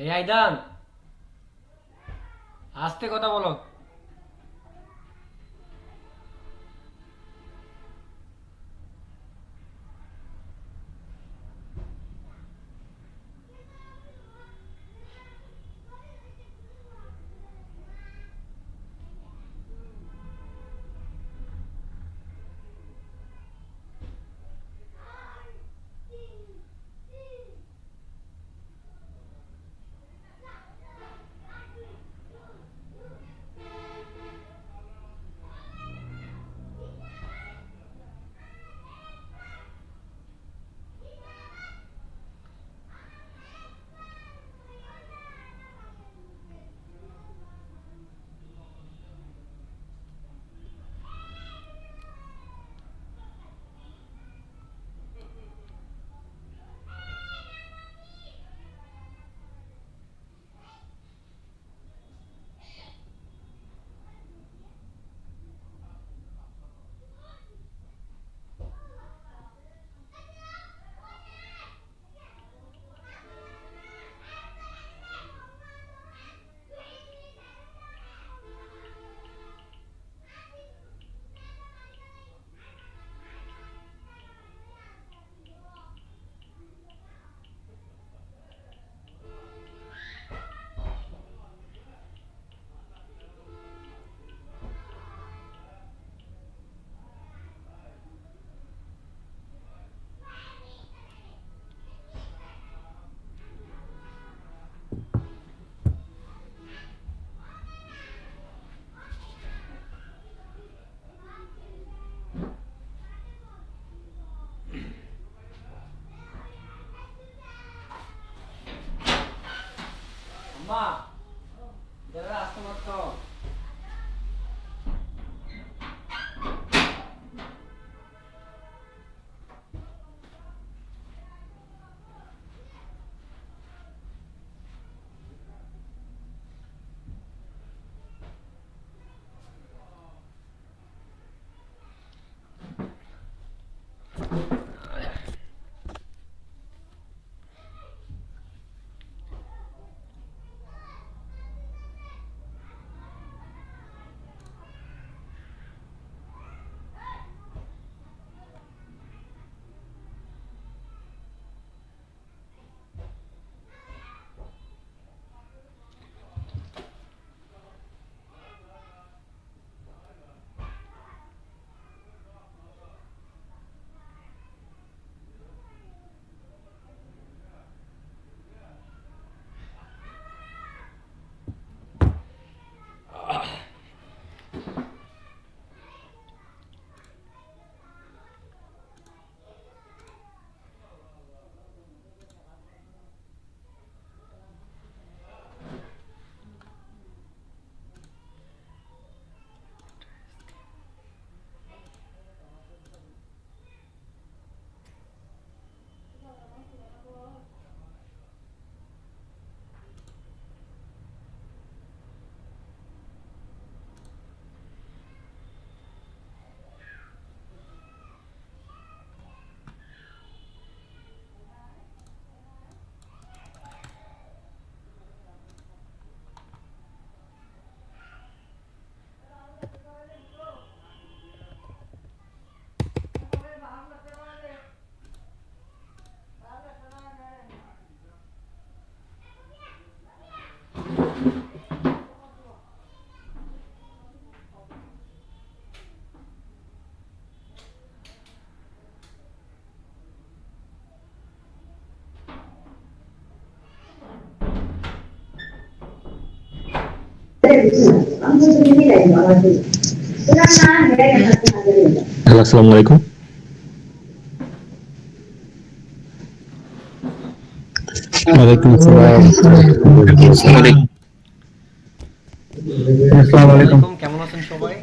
এই আইদান, আস্তে কথা বলো। আম্মা, যারা আসতে মাত্র। হ্যালো, আসসালামু আলাইকুম। ওয়ালাইকুম আসসালাম। আসসালামু আলাইকুম। আসসালামু আসসালামু আলাইকুম। আলাইকুম, কেমন আছেন সবাই?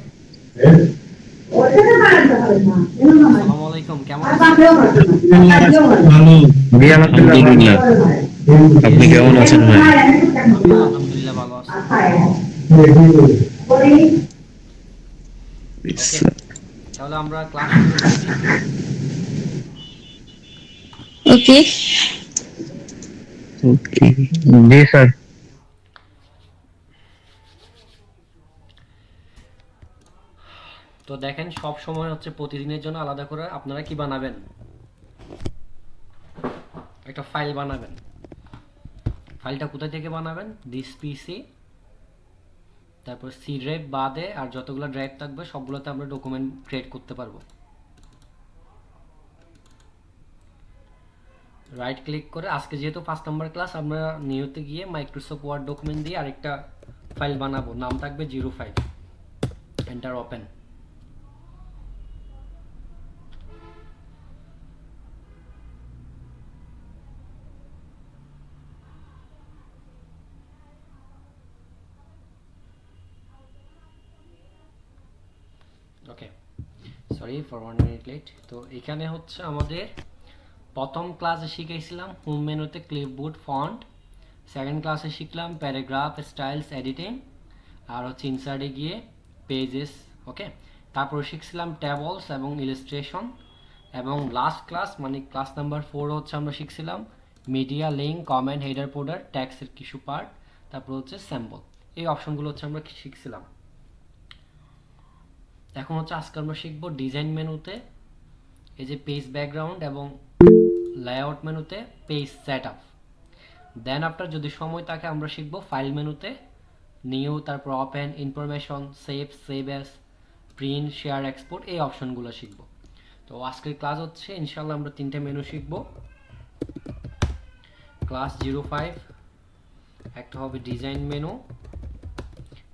আসসালামু আলাইকুম, কেমন আছেন? ভালো। জি, আলহামদুলিল্লাহ। আপনি কেমন আছেন ভাই? আমিও আলহামদুলিল্লাহ ভালো আছি। ওকে, তাহলে আমরা ক্লাস শুরু করি। ওকে। ওকে, জি স্যার। তো দেখেন সব সময় হচ্ছে প্রতিদিনের জন্য আলাদা করে আপনারা কি বানাবেন, একটা ফাইল বানাবেন। ফাইলটা কোথায় থেকে বানাবেন? দিস পিসি, তারপর সি ড্রাইভ বাদে আর যতগুলো ড্রাইভ থাকবে সবগুলোতে আমরা ডকুমেন্ট ক্রিয়েট করতে পারবো। রাইট ক্লিক করে আজকে যেহেতু 5 নম্বর ক্লাস, আমরা নিউতে গিয়ে মাইক্রোসফট ওয়ার্ড ডকুমেন্ট দিয়ে আরেকটা ফাইল বানাবো, নাম থাকবে 05। Enter open. Okay, sorry for 1 minute late. তো এখানে হচ্ছে আমাদের প্রথম ক্লাসে শিখেছিলাম হোম মেনুতে ক্লিপবোর্ড ফন্ট, সেকেন্ড ক্লাসে শিখলাম প্যারাগ্রাফ স্টাইলস এডিটিং, আর হচ্ছে ইনসার্টে গিয়ে পেজেস। ওকে, তারপর শিখছিলাম টেবলস এবং ইলাস্ট্রেশন, এবং লাস্ট ক্লাস মানে ক্লাস নাম্বার 4 হচ্ছে আমরা শিখছিলাম media link, comment, header, folder, ট্যাক্সের কিছু পার্ট, তারপর হচ্ছে স্যাম্পল। এই অপশনগুলো হচ্ছে আমরা শিখছিলাম। এখন হচ্ছে আজকে আমরা শিখবো ডিজাইন মেনুতে এই যে পেজ ব্যাকগ্রাউন্ড, এবং লেআউট মেনুতে পেজ সেটআপ। দেন আফটার যদি সময় থাকে আমরা শিখবো ফাইল মেনুতে নিউ, তারপর open, information, save as, print, share, export, এই অপশনগুলো শিখবো। তো আজকের ক্লাস হচ্ছে ইনশাল্লাহ আমরা 3টে মেনু শিখবো। ক্লাস 05 একটা হবে ডিজাইন মেনু,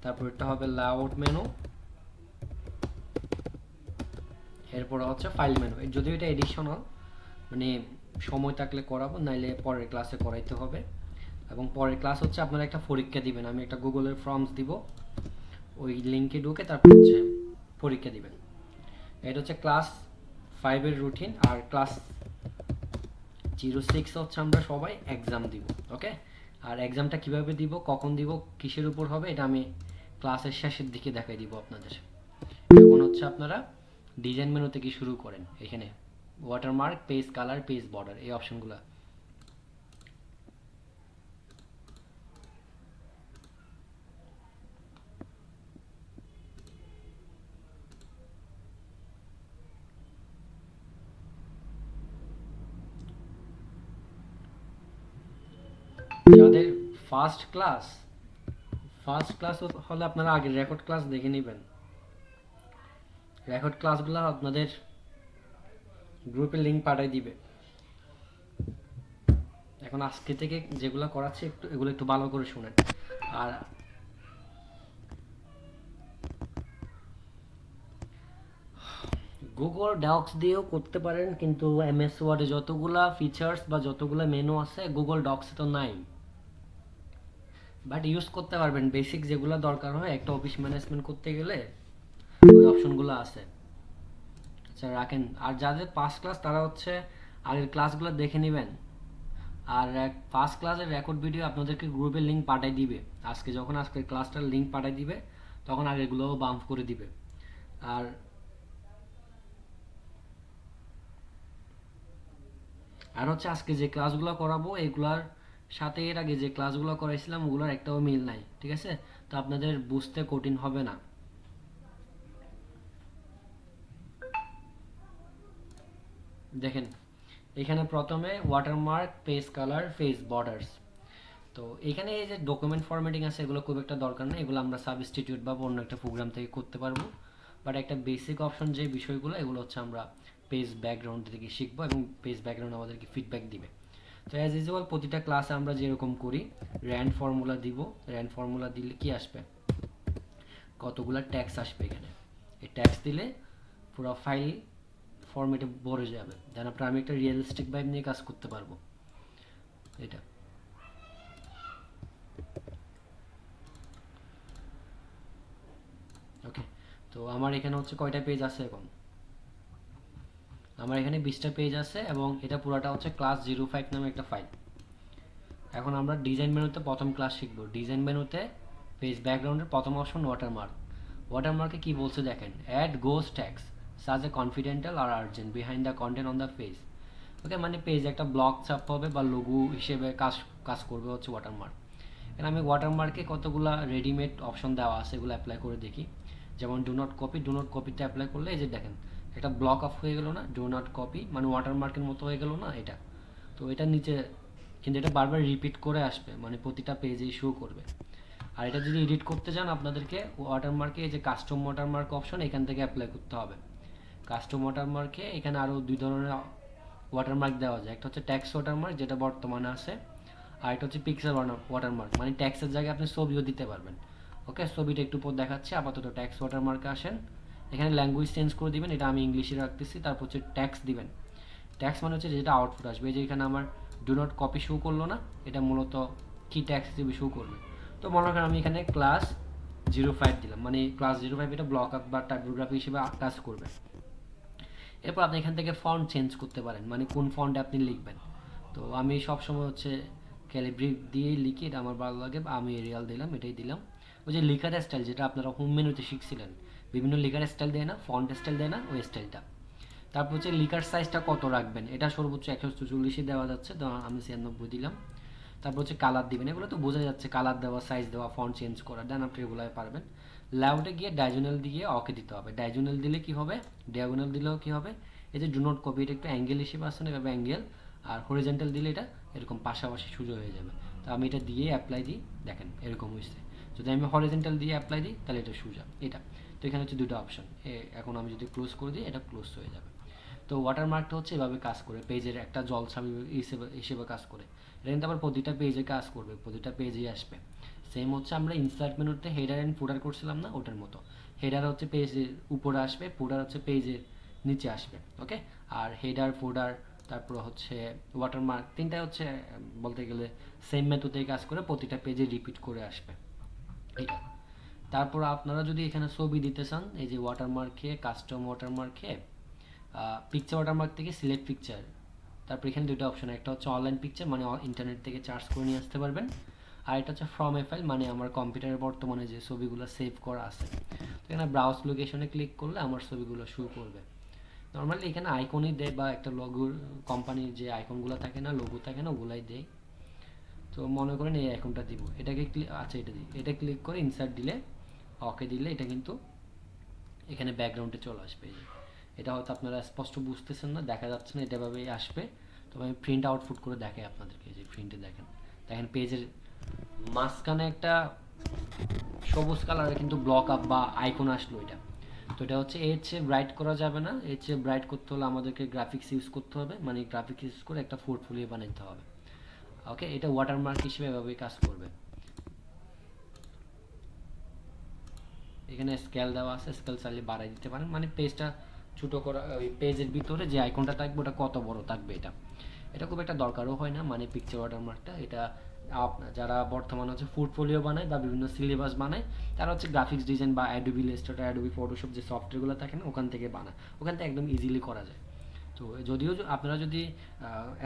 তারপর একটা হবে লেআউট মেনু, এরপর হচ্ছে ফাইল মেনু। যদিও এটা এডিশনাল, মানে সময় থাকলে করাবো, নাইলে পরের ক্লাসে করাইতে হবে। এবং পরের ক্লাস হচ্ছে আপনারা একটা পরীক্ষা দিবেন, আমি একটা গুগলের ফর্মস দিব, ওই লিঙ্কে ঢুকে তারপর হচ্ছে পরীক্ষা দিবেন। এটা হচ্ছে ক্লাস 5-এর রুটিন। আর ক্লাস 06 হচ্ছে আমরা সবাই এক্সাম দিব। ওকে, আর এক্সামটা কিভাবে দিব, কখন দিব, কিসের উপর হবে, এটা আমি ক্লাসের শেষের দিকে দেখাই দিব আপনাদের। এখন হচ্ছে আপনারা ডিজাইন মেনু থেকে শুরু করেন। এখানে watermark, page colour, page border, এই অপশনগুলো। যাদের ফার্স্ট ক্লাস হলে আপনারা আগে রেকর্ড ক্লাস দেখে নেবেন। রেকর্ড ক্লাসগুলো আপনাদের গ্রুপে লিংক পাঠিয়ে দিবে। এখন আজকে থেকে যেগুলো করাচ্ছি এগুলো একটু ভালো করে শুনেন। আর গুগল ডক্স দিয়েও করতে পারেন, কিন্তু এমএস ওয়ার্ডে যতগুলা ফিচার্স বা যতগুলো মেনু আছে গুগল ডক্সে তো নাই, বাট ইউজ করতে পারবেন। বেসিক যেগুলো দরকার হয় একটা অফিস ম্যানেজমেন্ট করতে গেলে ওই অপশনগুলো আছে। আচ্ছা রাখেন। আর যাদের ফার্স্ট ক্লাস তারা হচ্ছে আগের ক্লাসগুলো দেখে নেবেন। আর ফার্স্ট ক্লাসের রেকর্ড ভিডিও আপনাদেরকে গ্রুপে লিঙ্ক পাঠিয়ে দিবে। যখন আজকের ক্লাসটার লিঙ্ক পাঠিয়ে দিবে তখন আগেরগুলোও বাম্প করে দিবে। আর হচ্ছে আজকে যে ক্লাসগুলো করাবো এগুলার সাথে এর আগে যে ক্লাসগুলো করাইছিলাম ওগুলোর একটাও মিল নাই, ঠিক আছে? তো আপনাদের বুঝতে কঠিন হবে না। দেখেন এখানে প্রথমে watermark, page colour, page borders. তো এখানে এই যে ডকুমেন্ট ফরম্যাটিং আছে এগুলো খুব একটা দরকার নেই, এগুলো আমরা সাবস্টিটিউট বা অন্য একটা প্রোগ্রাম থেকে করতে পারবো। বাট একটা বেসিক অপশন যে বিষয়গুলো এগুলো হচ্ছে আমরা পেজ ব্যাকগ্রাউন্ড থেকে শিখবো, এবং পেজ ব্যাকগ্রাউন্ড আমাদেরকে ফিডব্যাক দিবে। তো অ্যাজ ইউজুয়াল প্রতিটা ক্লাসে আমরা যেরকম করি র্যান্ড ফর্মুলা দিব। র্যান্ড ফর্মুলা দিলে কি আসবে, কতগুলো ট্যাক্স আসবে এখানে। এই ট্যাক্স দিলে পুরো ফাইল ফরম্যাটে ভরে যাবে, দেন আপনার আমি একটা রিয়েলিস্টিক ভাইব নিয়ে কাজ করতে পারবো। এটা ওকে। তো আমার এখানে হচ্ছে কয়টা পেজ আছে এখন, আমার এখানে 20টা পেজ আছে, এবং এটা পুরোটা হচ্ছে ক্লাস 05 নামে একটা ফাইল। এখন আমরা ডিজাইন মেনুতে প্রথম ক্লাস শিখবো। ডিজাইন মেনুতে পেজ ব্যাকগ্রাউন্ডের প্রথম অপশন ওয়াটারমার্ক। ওয়াটারমার্কে কি বলছে দেখেন, অ্যাড গোস text such as confidential or urgent behind the content on the page. Okay, মানে পেজে একটা ব্লক ছাপ হবে বা লোগো হিসেবে কাজ কাজ করবে হচ্ছে ওয়াটারমার্ক। এখানে আমি ওয়াটারমার্কে কতগুলা রেডিমেড অপশন দেওয়া আছে, এগুলো অ্যাপ্লাই করে দেখি। যেমন ডু নট কপিতে অ্যাপ্লাই করলে এই যে দেখেন একটা ব্লক অফ হয়ে গেল না, ডু নট কপি মানে ওয়াটারমার্কের মতো হয়ে গেল না এটা। তো এটার নিচে কিন্তু এটা বারবার রিপিট করে আসবে, মানে প্রতিটা পেজেই শো করবে। আর এটা যদি এডিট করতে চান আপনাদেরকে ওয়াটারমার্কে এই যে কাস্টম ওয়াটারমার্ক অপশন এখান থেকে অ্যাপ্লাই করতে হবে। কাস্টম ওয়াটারমার্কে এখানে আরও দুই ধরনের ওয়াটারমার্ক দেওয়া যায়, একটা হচ্ছে ট্যাক্স ওয়াটারমার্ক যেটা বর্তমানে আছে, আর এটা হচ্ছে পিক্সেল ওয়াটারমার্ক, মানে ট্যাক্সের জায়গায় আপনি ছবিও দিতে পারবেন। ওকে, ছবিটা একটু পর দেখাচ্ছি, আপাতত ট্যাক্স ওয়াটারমার্কে আসেন। এখানে ল্যাঙ্গুয়েজ চেঞ্জ করে দিবেন, এটা আমি ইংলিশে রাখতেছি। তারপর হচ্ছে ট্যাক্স দিবেন। ট্যাক্স মানে হচ্ছে যেটা আউটপুট আসবে, এই যে এখানে আমার ডু নট কপি শো করলো না, এটা মূলত কি ট্যাক্স হিসেবে শো করবে। তো মনে করেন আমি এখানে ক্লাস 05 দিলাম, মানে ক্লাস 05 এটা ব্লক আপ বা টাইপোগ্রাফি হিসেবে কাজ করবে। এরপর আপনি এখান থেকে ফন্ট চেঞ্জ করতে পারেন, মানে কোন ফন্টে আপনি লিখবেন। তো আমি সবসময় হচ্ছে ক্যালিব্রি দিয়েই লিখি, এটা আমার ভালো লাগে, আমি এরিয়াল দিলাম, এটাই দিলাম। ওই যে লেখার স্টাইল যেটা আপনারা হোম মেনুতে শিখছিলেন, বিভিন্ন লেখার স্টাইল দেয় না, ফন্ট স্টাইল দেয় না, ওই স্টাইলটা। তারপর হচ্ছে লেখার সাইজটা কত রাখবেন, এটা সর্বোচ্চ 144 দেওয়া যাচ্ছে, তো আমি 96 দিলাম। তারপর হচ্ছে কালার দিবেন, এগুলো তো বোঝা যাচ্ছে, কালার দেওয়া, সাইজ দেওয়া, ফন্ট চেঞ্জ করা, দেন আপনি এগুলোই পারবেন। লেআউটে গিয়ে ডায়াগোনাল দিয়ে ওকে দিতে হবে। ডায়াগোনাল দিলে কি হবে, ডায়াগোনাল দিলেও কি হবে, এই যে ডু নট কপি এটা একটু অ্যাঙ্গেল হিসেবে আসছে না, এভাবে অ্যাঙ্গেল। আর হরিজেন্টাল দিলে এটা এরকম পাশাপাশি সোজা হয়ে যাবে। তো আমি এটা দিয়ে অ্যাপ্লাই দিই, দেখেন এরকম হয়েছে। যদি আমি হরিজেন্টাল দিয়ে অ্যাপ্লাই দিই তাহলে এটা সোজা এটা। তো এখানে হচ্ছে দুটো অপশন, এখন আমি যদি ক্লোজ করে দিই এটা ক্লোজ হয়ে যাবে। তো ওয়াটারমার্কটা হচ্ছে এভাবে কাজ করে, পেজের একটা জলছবি হিসেবে হিসেবে কাজ করে। এটা কিন্তু আবার প্রতিটা পেজে কাজ করবে, প্রতিটা পেজেই আসবে। সেম হচ্ছে আমরা ইনসার্ট মেনুতে হেডার অ্যান্ড ফুটার করছিলাম না, ওটার মতো। হেডার হচ্ছে পেজের উপরে আসবে, ফুটার হচ্ছে পেজের নিচে আসবে। ওকে, আর হেডার ফুটার তারপর হচ্ছে ওয়াটারমার্ক তিনটা হচ্ছে বলতে গেলে সেম মেথডেই কাজ করে, প্রতিটা পেজে রিপিট করে আসবে এটা। তারপর আপনারা যদি এখানে ছবি দিতে চান, এই যে ওয়াটারমার্কে কাস্টম ওয়াটারমার্কে পিকচার ওয়াটারমার্ক থেকে সিলেক্ট পিকচার, তারপর এখানে দুটো অপশন, একটা হচ্ছে অনলাইন পিকচার মানে ইন্টারনেট থেকে চার্জ করে নিয়ে আসতে পারবেন, আর এটা হচ্ছে ফ্রম এ ফাইল মানে আমার কম্পিউটারে বর্তমানে যে ছবিগুলো সেভ করা আছে। তো এখানে ব্রাউজ লোকেশনে ক্লিক করলে আমার ছবিগুলো শো করবে। নর্মালি এখানে আইকনই দেয় বা একটা লোগোর কোম্পানির যে আইকনগুলো থাকে না, লোগো থাকে না, ওগুলাই দেয়। তো মনে করেন এই আইকনটা দিব, এটাকে আচ্ছা এটা দিই, এটা ক্লিক করে ইনসার্ট দিলে ওকে দিলে এটা কিন্তু এখানে ব্যাকগ্রাউন্ডে চলে আসবে। এটা হয়তো আপনারা স্পষ্ট বুঝতেছেন না, দেখা যাচ্ছে না, এটা ভাবেই আসবে। তবে আমি প্রিন্ট আউটপুট করে দেখাই আপনাদেরকে, যে প্রিন্টে দেখেন, দেখেন পেজের মাঝখানে একটা সবুজ কালারের কিন্তু ব্লক আপ বা আইকন আসলো এটা। তো এটা হচ্ছে এর চেয়ে ব্রাইট করা যাবে না, এর চেয়ে ব্রাইট করতে হলে আমাদেরকে গ্রাফিক্স ইউজ করতে হবে, মানে গ্রাফিক্স ইউজ করে একটা পোর্টফোলিও বানাইতে হবে। ওকে, এটা ওয়াটারমার্ক হিসেবে এভাবেই কাজ করবে। এখানে স্কেল দেওয়া আছে, স্কেল চাইলে বাড়াই দিতে পারেন, মানে পেজটা ছোটো করা, ওই পেজের ভিতরে যে আইকনটা থাকবে ওটা কত বড় থাকবে এটা। এটা খুব একটা দরকারও হয় না, মানে পিকচার ওয়াটারমার্কটা এটা যারা বর্তমানে হচ্ছে পোর্টফোলিও বানায় বা বিভিন্ন সিলেবাস বানায়, তারা হচ্ছে গ্রাফিক্স ডিজাইন বা অ্যাডোবি ইলাস্ট্রেটর, অ্যাডোবি ফটোশপ যে সফটওয়্যারগুলো থাকে না, ওখান থেকে বানায়, ওখান থেকে একদম ইজিলি করা যায়। তো যদিও আপনারা যদি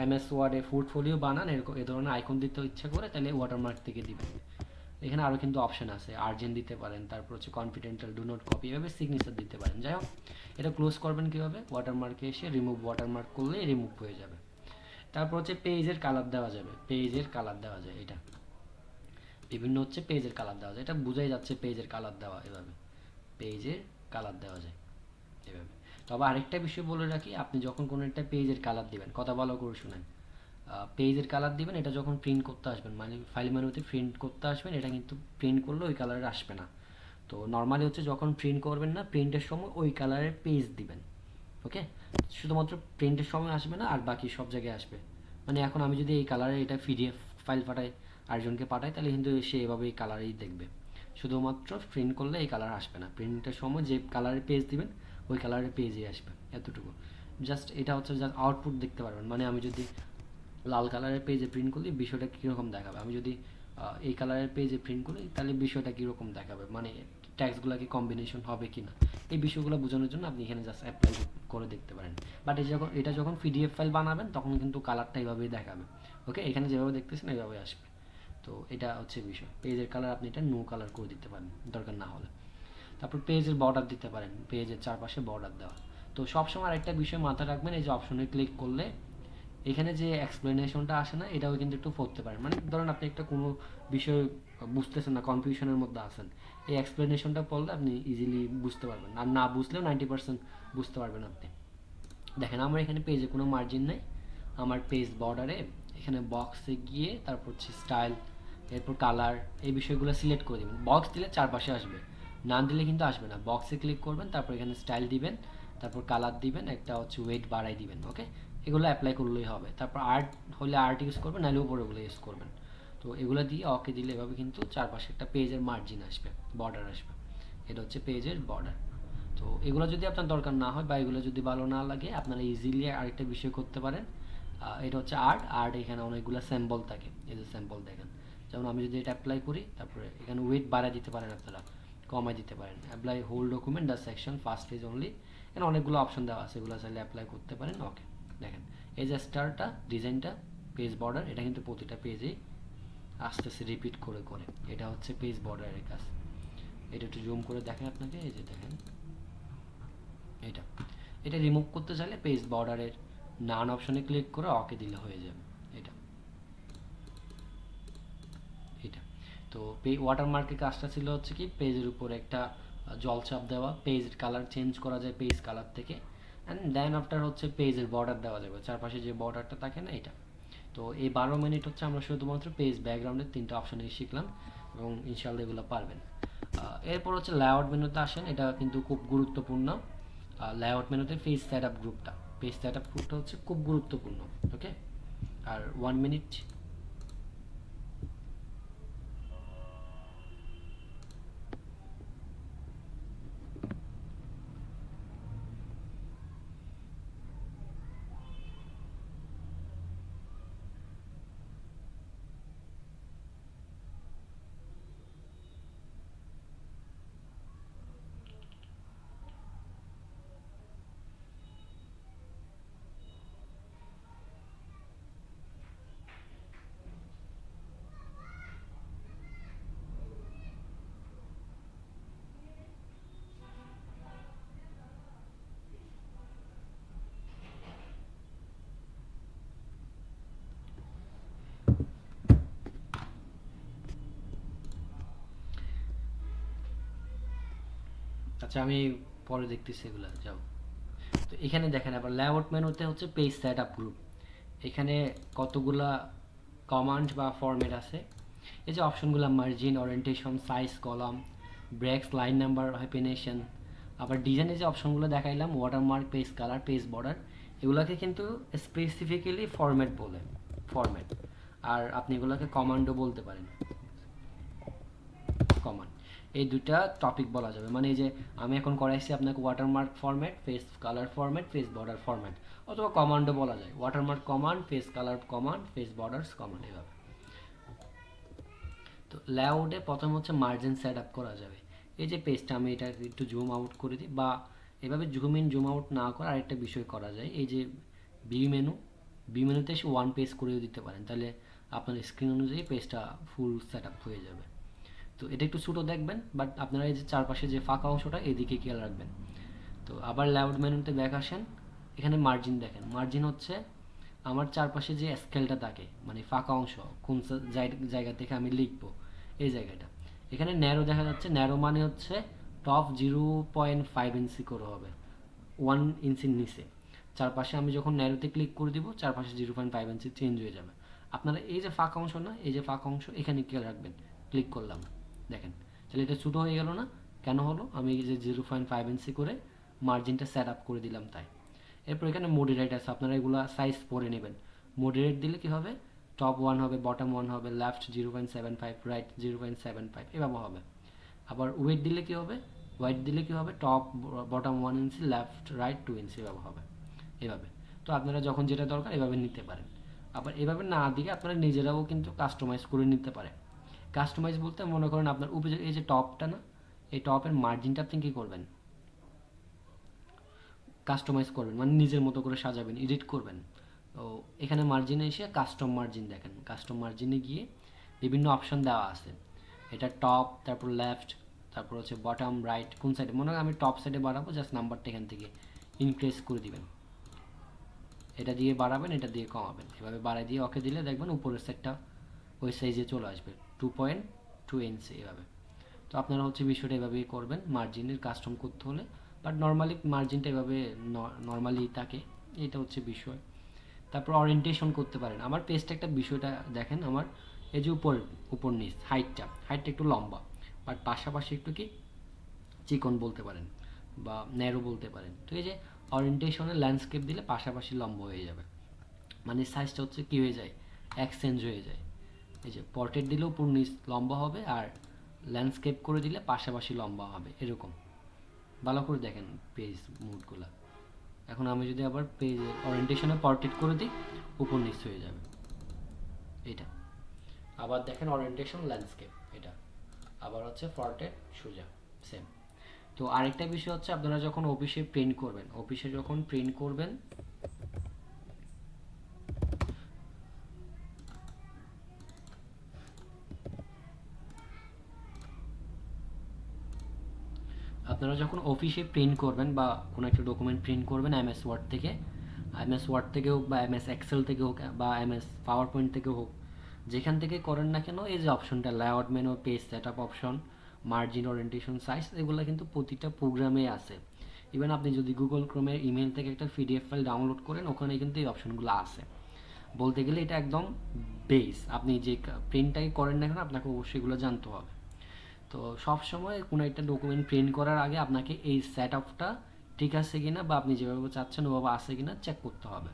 এমএস ওয়ার্ডে পোর্টফোলিও বানান, এরকম এ ধরনের আইকন দিতে ইচ্ছা করে, তাহলে ওয়াটারমার্ক থেকে দিবেন। এখানে আরও কিন্তু অপশন আছে, আর্জেন্ট দিতে পারেন, তারপর হচ্ছে কনফিডেন্টাল, ডু নট কপি, এভাবে সিগনেচার দিতে পারেন। যাই হোক, এটা ক্লোজ করবেন কীভাবে, ওয়াটারমার্কে এসে রিমুভ ওয়াটারমার্ক করলেই রিমুভ হয়ে যাবে। তারপর হচ্ছে পেজের কালার দেওয়া যাবে, পেজের কালার দেওয়া যায়, এটা বিভিন্ন হচ্ছে পেজের কালার দেওয়া যায়, এটা বোঝাই যাচ্ছে পেজের কালার দেওয়া, এভাবে পেজের কালার দেওয়া যায় এভাবে। তবে আরেকটা বিষয় বলে রাখি, আপনি যখন কোনো একটা পেজের কালার দিবেন, কথা ভালো করে শুনেন, পেজের কালার দিবেন, এটা যখন প্রিন্ট করতে আসবেন, মানে ফাইল মেনুতে প্রিন্ট করতে আসবেন, এটা কিন্তু প্রিন্ট করলে ওই কালারের আসবে না। তো নর্মালি হচ্ছে যখন প্রিন্ট করবেন না, প্রিন্টের সময় ওই কালারের পেজ দিবেন। ওকে, শুধুমাত্র প্রিন্টের সময় আসবে না, আর বাকি সব জায়গায় আসবে। মানে এখন আমি যদি এই কালারে এটা পিডিএফ ফাইল পাঠাই, আরেকজনকে পাঠাই, তাহলে কিন্তু সে এভাবে এই কালারেই দেখবে। শুধুমাত্র প্রিন্ট করলে এই কালার আসবে না, প্রিন্টের সময় যে কালারের পেজ দিবেন ওই কালারের পেজই আসবে, এতটুকু। জাস্ট এটা হচ্ছে জাস্ট আউটপুট দেখতে পারবেন, মানে আমি যদি লাল কালারের পেজে প্রিন্ট করলে বিষয়টা কীরকম দেখাবে, আমি যদি এই কালারের পেজে প্রিন্ট করি তাহলে বিষয়টা কীরকম দেখাবে, মানে ট্যাক্সগুলো কি কম্বিনেশন হবে কি না, এই বিষয়গুলো বোঝানোর জন্য আপনি এখানে জাস্ট অ্যাপ্লাই করে দেখতে পারেন। বাট এটা যখন পিডিএফ ফাইল বানাবেন তখন কিন্তু কালারটা এইভাবেই দেখাবে। ওকে, এখানে যেভাবে দেখতেছেন এইভাবে আসবে। তো এটা হচ্ছে বিষয়, পেজের কালার আপনি এটা নো কালার করে দিতে পারেন দরকার না হলে। তারপর পেজের বর্ডার দিতে পারেন, পেজের চারপাশে বর্ডার দেওয়া। তো সবসময় আরেকটা বিষয় মাথায় রাখবেন, এই যে অপশনে ক্লিক করলে এখানে যে এক্সপ্লেনেশনটা আসে না, এটাও কিন্তু একটু পড়তে পারেন। মানে ধরেন আপনি একটা কোনো বিষয় বুঝতেছেন না, কনফিউশনের মধ্যে আছেন, এই এক্সপ্লেনেশনটা পড়লে আপনি ইজিলি বুঝতে পারবেন, আর না বুঝলেও 90% বুঝতে পারবেন আপনি। দেখেন আমার এখানে পেজে কোনো মার্জিন নেই, আমার পেজ বর্ডারে এখানে বক্সে গিয়ে তারপর হচ্ছে স্টাইল, এরপর কালার, এই বিষয়গুলো সিলেক্ট করে দেবেন। বক্স দিলে চারপাশে আসবে, না দিলে কিন্তু আসবে না। বক্সে ক্লিক করবেন, তারপর এখানে স্টাইল দিবেন, তারপর কালার দিবেন, একটা হচ্ছে ওয়েট বাড়াই দিবেন। ওকে, এগুলো অ্যাপ্লাই করলেই হবে। তারপর আর্ট হলে আর্ট ইউজ করবেন, নাহলে উপরে ওগুলো ইউজ করবেন। তো এগুলো দিয়ে ওকে দিলে এভাবে কিন্তু চারপাশে একটা পেজের মার্জিন আসবে, বর্ডার আসবে। এটা হচ্ছে পেজের বর্ডার। তো এগুলো যদি আপনার দরকার না হয় বা এগুলো যদি ভালো না লাগে, আপনারা ইজিলি আরেকটা বিষয় করতে পারেন। এটা হচ্ছে আর্ট এখানে অনেকগুলো স্যাম্পল থাকে, এই যে স্যাম্পল দেখেন। যেমন আমি যদি এটা অ্যাপ্লাই করি, তারপরে এখানে ওয়েট বাড়ায় দিতে পারেন, আপনারা কমায় দিতে পারেন। Apply whole document the section first page only, এখানে অনেকগুলো অপশন দেওয়া আছে, এগুলো চাইলে অ্যাপ্লাই করতে পারেন। ওকে, দেখেন এই যে স্টারটা, ডিজাইনটা, পেজ বর্ডার, এটা কিন্তু প্রতিটা পেজেই আস্তে আস্তে রিপিট করে করে, এটা হচ্ছে পেজ বর্ডারের কাজ। এটা একটু জুম করে দেখেন আপনাকে, এই যে দেখেন এটা। এটা রিমুভ করতে চাইলে পেজ বর্ডারের নান অপশনে ক্লিক করে ওকে দিলে হয়ে যাবে। এটা এটা তো ওয়াটারমার্কের কাজটা ছিল হচ্ছে কি, পেজের উপরে একটা জলছাপ দেওয়া, পেজ কালার চেঞ্জ করা যায় পেজ কালার থেকে, অ্যান্ড দেন আফটার হচ্ছে পেজের বর্ডার দেওয়া যাবে, চারপাশে যে বর্ডারটা থাকে না, এটা। তো এই 12 মিনিট হচ্ছে আমরা শুধুমাত্র পেজ ব্যাকগ্রাউন্ডের 3টা অপশনে শিখলাম, এবং ইনশাল্লাহ এগুলো পারবেন। এরপর হচ্ছে লেআউট মেনুতে আসেন, এটা কিন্তু খুব গুরুত্বপূর্ণ। লেআউট মেনুতে পেজ সেট আপ গ্রুপটা হচ্ছে খুব গুরুত্বপূর্ণ। ওকে, আর 1 মিনিট। আচ্ছা, আমি পরে দেখতেছি এগুলো, যাও। তো এখানে দেখেন আবার লেআউট মেনুতে হচ্ছে পেজ সেট আপ গ্রুপ, এখানে কতগুলা কমান্ড বা ফরম্যাট আছে। এই যে অপশনগুলো, margin, orientation, size, column, breaks, line number, hyphenation, আবার ডিজাইনের যে অপশনগুলো দেখাইলাম, watermark, page colour, page border, এগুলোকে কিন্তু স্পেসিফিক্যালি ফরম্যাট বলে, ফরম্যাট। আর আপনি এগুলোকে কমান্ডও বলতে পারেন, কমান্ড। এই দুটা টপিক বলা যাবে। মানে এই যে আমি এখন করাইছি আপনাকে watermark format, page colour format, page border format, অথবা কমান্ডও বলা যায়, watermark command, page colour command, page borders command, এভাবে। তো লেআউটে প্রথম হচ্ছে মার্জিন সেট আপ করা যাবে। এই যে পেজটা, আমি এটা একটু জুম আউট করে দিই, বা এভাবে জুম ইন জুম আউট না করে আরেকটা বিষয় করা যায়, এই যে বি মেনুতে এসে ওয়ান পেজ করেও দিতে পারেন, তাহলে আপনার স্ক্রিন অনুযায়ী পেজটা ফুল সেট আপ হয়ে যাবে। তো এটা একটু ছোটো দেখবেন, বাট আপনারা এই যে চারপাশে যে ফাঁকা অংশটা, এদিকে খেয়াল রাখবেন। তো আবার লেআউট মেনুতে ব্যাক আসেন, এখানে মার্জিন দেখেন। মার্জিন হচ্ছে আমার চারপাশে যে স্কেলটা থাকে, মানে ফাঁকা অংশ, কোন জায়গা থেকে আমি লিখবো, এই জায়গাটা। এখানে ন্যারো দেখা যাচ্ছে, ন্যারো মানে হচ্ছে টপ 0.5 ইঞ্চি করে হবে, 1 ইঞ্চির নিচে। চারপাশে আমি যখন ন্যারোতে ক্লিক করে দিব, চারপাশে 0.5 ইঞ্চি চেঞ্জ হয়ে যাবে। আপনারা এই যে ফাঁকা অংশ না, এই যে ফাঁকা অংশ, এখানে খেয়াল রাখবেন। ক্লিক করলাম, দেখেন, তাহলে এটা ছোটো হয়ে গেল না? কেন হলো? আমি এই যে 0.5 ইঞ্চি করে মার্জিনটা সেট আপ করে দিলাম তাই। এরপর এখানে মডিরেট আছে, আপনারা এগুলো সাইজ পরে নেবেন। মডিরেট দিলে কি হবে? টপ 1 হবে, বটম 1 হবে, লেফট 0.75, রাইট 0.75, এভাবে হবে। আবার ওয়েট দিলে কি হবে? ওয়েট দিলে কি হবে? টপ বটম 1 ইঞ্চি, লেফট রাইট 2 ইঞ্চি, এভাবে হবে, এভাবে। তো আপনারা যখন যেটা দরকার এভাবে নিতে পারেন। আবার এভাবে না দিয়ে আপনারা নিজেরাও কিন্তু কাস্টমাইজ করে নিতে পারেন। কাস্টমাইজ বলতে মনে করেন আপনার উপরে এই যে টপটা না, এই টপের মার্জিনটা আপনি কী করবেন? কাস্টমাইজ করবেন, মানে নিজের মতো করে সাজাবেন, এডিট করবেন। তো এখানে মার্জিনে এসে কাস্টম মার্জিন দেখেন, কাস্টম মার্জিনে গিয়ে বিভিন্ন অপশন দেওয়া আছে। এটা টপ, তারপর লেফট, তারপর হচ্ছে বটম, রাইট, কোন সাইডে। মনে হয় আমি টপ সাইডে বাড়াবো, জাস্ট নাম্বারটা এখান থেকে ইনক্রিজ করে দিবেন। এটা দিয়ে বাড়াবেন, এটা দিয়ে কমাবেন, এভাবে বাড়াই দিয়ে ওকে দিলে দেখবেন উপরের সেটটা ওই সাইজে চলে আসবে 2.2 ইঞ্চি এভাবে। তো আপনারা হচ্ছে বিষয়টা এভাবেই করবেন মার্জিনের কাস্টম করতে হলে, বাট নর্মালি মার্জিনটা এভাবে নর্মালি থাকে, এটা হচ্ছে বিষয়। তারপর অরিয়েন্টেশন করতে পারেন। আমার পেজটা একটা বিষয়টা দেখেন, আমার এই যে উপর নিচ হাইটটা একটু লম্বা, বাট পাশাপাশি একটু কি চিকন বলতে পারেন বা ন্যারো বলতে পারেন। তো এই যে অরিয়েন্টেশনে ল্যান্ডস্কেপ দিলে পাশাপাশি লম্বা হয়ে যাবে, মানে সাইজটা হচ্ছে কি হয়ে যায়, এক্সচেঞ্জ হয়ে যায়। এই যে পর্ট্রেট দিলেও উপর নিচ লম্বা হবে, আর ল্যান্ডস্কেপ করে দিলে পাশাপাশি লম্বা হবে এরকম। ভালো করে দেখেন পেজ মুডগুলা। এখন আমি যদি আবার পেজে অরিয়েন্টেশনে পর্ট্রেট করে দিই, উপর নিচ হয়ে যাবে এটা। আবার দেখেন অরিয়েন্টেশন ল্যান্ডস্কেপ এটা, আবার হচ্ছে পর্ট্রেট সোজা, সেম। তো আরেকটা বিষয় হচ্ছে আপনারা যখন অফিসে প্রিন্ট করবেন, বা কোনো একটা ডকুমেন্ট প্রিন্ট করবেন এমএস ওয়ার্ড থেকে হোক বা এমএস এক্সেল থেকে হোক বা এমএস পাওয়ার পয়েন্ট থেকে হোক, যেখান থেকে করেন না কেন, এই যে অপশনটা layout menu, page setup option, margin, orientation, size, এগুলো কিন্তু প্রতিটা প্রোগ্রামে আছে। ইভেন আপনি যদি গুগল ক্রোমের ইমেল থেকে একটা পিডিএফ ফাইল ডাউনলোড করেন, ওখানে কিন্তু এই অপশনগুলো আছে। বলতে গেলে এটা একদম বেস, আপনি যে প্রিন্টটাই করেন না কেন আপনাকে অবশ্যই এগুলো জানতে হবে। তো সবসময় কোনো একটা ডকুমেন্ট প্রিন্ট করার আগে আপনাকে এই সেট আপটা ঠিক আছে কিনা বা আপনি যেভাবে চাচ্ছেন ওভাবে আছে কিনা চেক করতে হবে।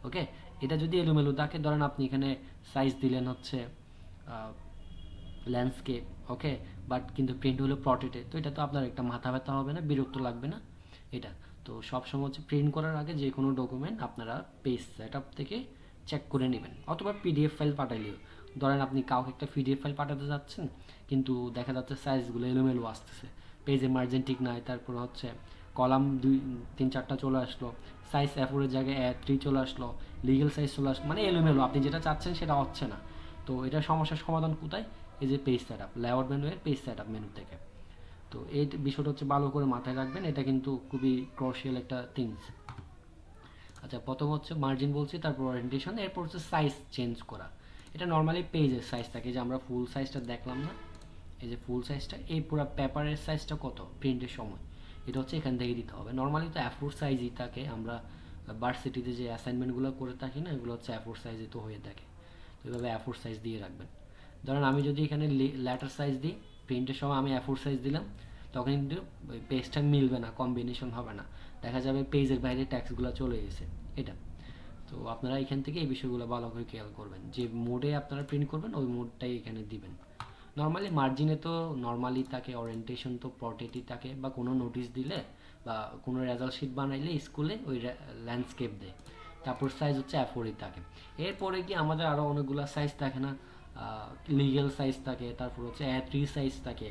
ওকে, এটা যদি এলোমেলো থাকে, ধরেন আপনি এখানে সাইজ দিলেন হচ্ছে ল্যান্ডস্কেপ, ওকে, বাট কিন্তু প্রিন্ট হলো প্রটেটে, তো এটা তো আপনার একটা মাথা ব্যথা হবে না, বিরক্ত লাগবে না এটা। তো সবসময় হচ্ছে প্রিন্ট করার আগে যে কোনো ডকুমেন্ট আপনারা পেজ সেট আপ থেকে চেক করে নেবেন, অথবা পিডিএফ ফাইল পাঠাইলেও। ধরেন আপনি কাউকে একটা পিডিএফ ফাইল পাঠাতে যাচ্ছেন, কিন্তু দেখা যাচ্ছে সাইজগুলো এলোমেলো আসতেছে, পেজে মার্জিন ঠিক নাই, তারপর হচ্ছে কলাম 2 3 4টা চলে আসলো, সাইজ A4 এর জায়গায় A3 চলে আসলো, লিগেল সাইজ চলে আসলো, মানে এলোমেলো, আপনি যেটা চাচ্ছেন সেটা হচ্ছে না। তো এটা সমস্যার সমাধান কোথায়, এই যে page set up, layout menu এর পেজ সেট আপ মেনু থেকে। তো এই বিষয়টা হচ্ছে ভালো করে মাথায় রাখবেন, এটা কিন্তু খুবই ক্রুশিয়াল একটা থিংস। আচ্ছা, প্রথম হচ্ছে মার্জিন বলছি, তারপর ওরিয়েন্টেশন, এরপর হচ্ছে সাইজ চেঞ্জ করা। এটা নর্মালি পেজের সাইজ থাকে, যে আমরা ফুল সাইজটা দেখলাম না, এই যে ফুল সাইজটা, এই পুরো পেপারের সাইজটা কত প্রিন্টের সময়, এটা হচ্ছে এখান থেকে দিতে হবে। নর্মালি তো A4 সাইজই থাকে, আমরা ভার্সিটিতে যে অ্যাসাইনমেন্টগুলো করে থাকি না, এগুলো হচ্ছে A4 সাইজে তো হয়ে থাকে। তো এইভাবে A4 সাইজ দিয়ে রাখবেন। ধরেন আমি যদি এখানে লেটার সাইজ দিই, প্রিন্টের সময় আমি A4 সাইজ দিলাম, তখন কিন্তু পেজটা মিলবে না, কম্বিনেশন হবে না, দেখা যাবে পেজের বাইরে ট্যাক্সগুলো চলে গেছে এটা। তো আপনারা এখান থেকে এই বিষয়গুলো ভালো করে খেয়াল করবেন, যে মোডে আপনারা প্রিন্ট করবেন ওই মোডটাই এখানে দিবেন। নর্মালি মার্জিনে তো নর্মালি থাকে, ওরিয়েন্টেশন তো প্রটেটই থাকে, বা কোনো নোটিশ দিলে বা কোনো রেজাল্ট শিট বানাইলে স্কুলে ওই ল্যান্ডস্কেপ দেয়। তারপর সাইজ হচ্ছে A4ই থাকে। এরপরে কি আমাদের আরও অনেকগুলো সাইজ থাকে না, লিগেল সাইজ থাকে, তারপর হচ্ছে A3 সাইজ থাকে,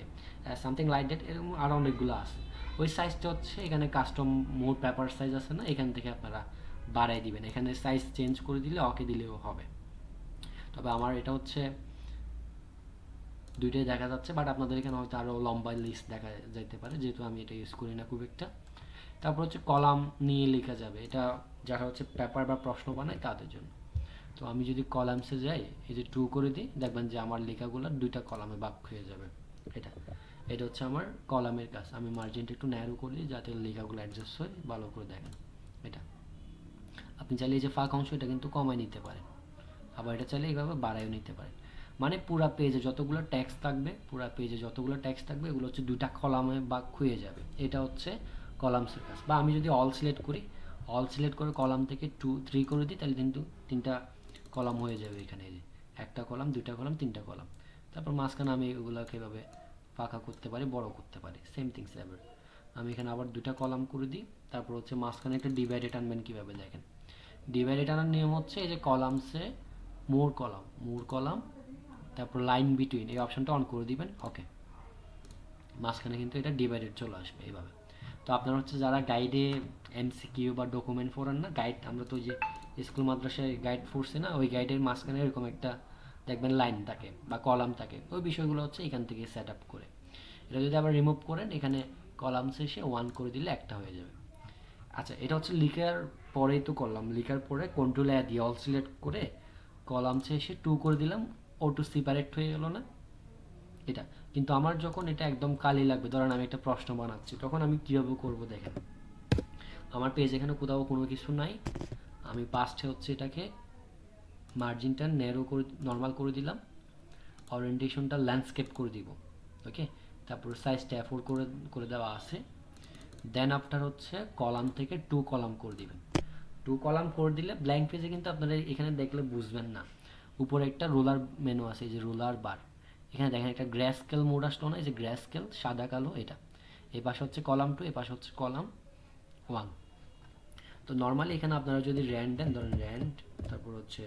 সামথিং লাইক দ্যাট, এরকম আরও অনেকগুলো আছে। ওই সাইজটা হচ্ছে এখানে কাস্টম মোড পেপার সাইজ আছে না, এখান থেকে আপনারা বাড়াই দিবেন, এখানে সাইজ চেঞ্জ করে দিলে ওকে দিলেও হবে। তবে আমার এটা হচ্ছে দুইটাই দেখা যাচ্ছে, বাট আপনাদের এখানে হয়তো আরও লম্বা লিস্ট দেখা যাইতে পারে, যেহেতু আমি এটা ইউজ করি না খুব একটা। তারপর হচ্ছে কলাম নিয়ে লেখা যাবে, এটা যারা হচ্ছে পেপার বা প্রশ্ন বানায় তাদের জন্য। তো আমি যদি কলামসে যাই, এই যে 2 করে দিই, দেখবেন যে আমার লেখাগুলো 2টা কলামে ভাগ হয়ে যাবে। এটা এটা হচ্ছে আমার কলামের কাজ। আমি মার্জিনটা একটু ন্যারো করে দিই যাতে লেখাগুলো অ্যাডজাস্ট হয়, ভালো করে দেখেন এটা। আপনি চাইলে এই যে ফাঁক অংশ এটা কিন্তু কমায় নিতে পারেন, আবার এটা চাইলে এইভাবে বাড়ায়ও নিতে পারেন। মানে পুরা পেজে যতগুলো ট্যাক্স থাকবে এগুলো হচ্ছে 2টা কলামে ভাগ হয়ে যাবে, এটা হচ্ছে কলামসের কাজ। বা আমি যদি অল সিলেক্ট করে কলাম থেকে 2 3 করে দিই, তাহলে কিন্তু 3টা কলাম হয়ে যাবে এখানে, এই যে 1টা কলাম, 2টা কলাম, 3টা কলাম। তারপর মাঝখানে আমি এগুলোকে এভাবে ফাঁকা করতে পারি, বড় করতে পারি, সেম থিংস এবার। আমি এখানে আবার 2টা কলাম করে দিই, তারপর হচ্ছে মাঝখানে একটা ডিভাইডেড আনবেন, কীভাবে দেখেন। ডিভাইডেড আনার নিয়ম হচ্ছে এই যে কলামসে মোর কলাম, তারপর লাইন বিটুইন, এই অপশনটা অন করে দিবেন, ওকে। মাঝখানে কিন্তু এটা ডিভাইডেড চলে আসবে এইভাবে। তো আপনারা হচ্ছে যারা গাইডে এমসিকিউ বা ডকুমেন্ট পড়েন না, গাইড আমরা তো ওই যে স্কুল মাদ্রাসায় গাইড পড়ছি না, ওই গাইডের মাঝখানে এরকম একটা দেখবেন লাইন থাকে বা কলাম থাকে, ওই বিষয়গুলো হচ্ছে এখান থেকে সেট আপ করে। এটা যদি আবার রিমুভ করেন, এখানে কলাম শেষে 1 করে দিলে একটা হয়ে যাবে। আচ্ছা, এটা হচ্ছে লিখার পরেই তো করলাম, লেখার পরে কন্ট্রোল এ দিয়ে অল সিলেক্ট করে কলাম শেষে 2 করে দিলাম, অটো সেপারেট হয়ে গেল না এটা। কিন্তু আমার যখন এটা একদম কালি লাগবে, ধরেন আমি একটা প্রশ্ন বানাচ্ছি, তখন আমি কীভাবে করব দেখেন। আমার পেজ এখানে কোথাও কোনো কিছু নাই, আমি পাস্টে হচ্ছে এটাকে মার্জিনটা ন্যারো করে নর্মাল করে দিলাম, ওরিয়েন্টেশনটা ল্যান্ডস্কেপ করে দিব, ওকে। তারপর সাইজটা A4 করে দেওয়া আছে। দেন আফটার হচ্ছে কলাম থেকে 2 কলাম করে দিবেন। 2 কলাম করে দিলে ব্ল্যাঙ্ক পেজে কিন্তু আপনারা এখানে দেখলে বুঝবেন না, উপরে একটা রোলার মেনু আছে, এই যে রোলার বার, এখানে দেখেন একটা গ্রে স্কেল মোড আসলো না, এই যে গ্রে স্কেল সাদা কালো, এটা এই পাশে হচ্ছে কলাম 2, এই পাশে হচ্ছে কলাম 1। তো নর্মালি এখানে আপনারা যদি র্যান্ড দেন, ধরেন র্যান্ড তারপর হচ্ছে